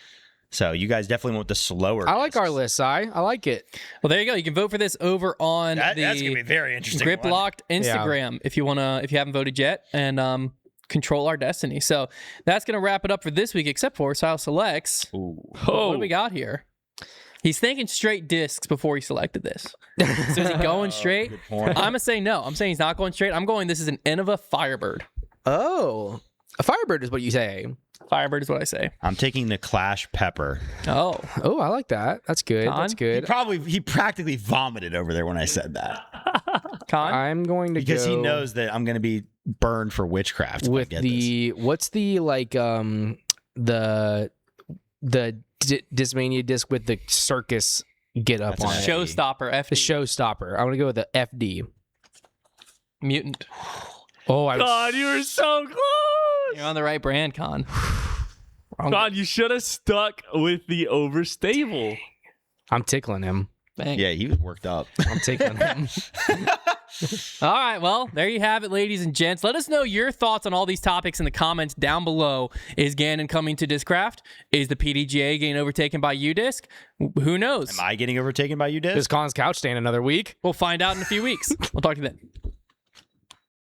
Speaker 3: So you guys definitely went the slower.
Speaker 2: I like our
Speaker 3: discs.
Speaker 2: list, Si. I like it.
Speaker 1: Well, there you go. You can vote for this over on
Speaker 3: That's gonna be
Speaker 1: the
Speaker 3: a very interesting.
Speaker 1: Grip
Speaker 3: one.
Speaker 1: Locked Instagram if you haven't voted yet, and control our destiny. So that's gonna wrap it up for this week, except for Silas selects.
Speaker 3: Ooh.
Speaker 1: What do we got here? He's thinking straight discs before he selected this. So is he going straight?
Speaker 3: Good point.
Speaker 1: I'm gonna say no. I'm saying he's not going straight. I'm going. This is an Innova Firebird.
Speaker 2: Oh, a Firebird is what you say.
Speaker 1: Firebird is what I say.
Speaker 3: I'm taking the Clash Pepper.
Speaker 1: Oh,
Speaker 2: Oh, I like that. That's good.
Speaker 1: Con?
Speaker 2: That's good.
Speaker 3: He practically vomited over there when I said that
Speaker 1: Con.
Speaker 2: I'm going to
Speaker 3: because he
Speaker 2: go
Speaker 3: knows that I'm going to be burned for witchcraft if I
Speaker 2: with
Speaker 3: get
Speaker 2: the what's the like the Discmania disc with the circus get up
Speaker 3: That's
Speaker 2: on
Speaker 3: an
Speaker 2: it.
Speaker 1: Showstopper.
Speaker 2: The
Speaker 1: FD.
Speaker 2: showstopper. I'm gonna go with the FD.
Speaker 1: Mutant.
Speaker 2: Oh, I was,
Speaker 4: God, you were so close.
Speaker 1: You're on the right brand, Con. Wrong.
Speaker 4: God, you should have stuck with the overstable.
Speaker 2: I'm tickling him.
Speaker 1: Bang.
Speaker 3: Yeah, he was worked up.
Speaker 2: I'm tickling him.
Speaker 1: All right, well, there you have it, ladies and gents. Let us know your thoughts on all these topics in the comments down below. Is Gannon coming to Discraft? Is the PDGA getting overtaken by UDisc? Who knows?
Speaker 3: Am I getting overtaken by you,
Speaker 2: Does Con's couch stand another week?
Speaker 1: We'll find out in a few weeks. We'll talk to you then.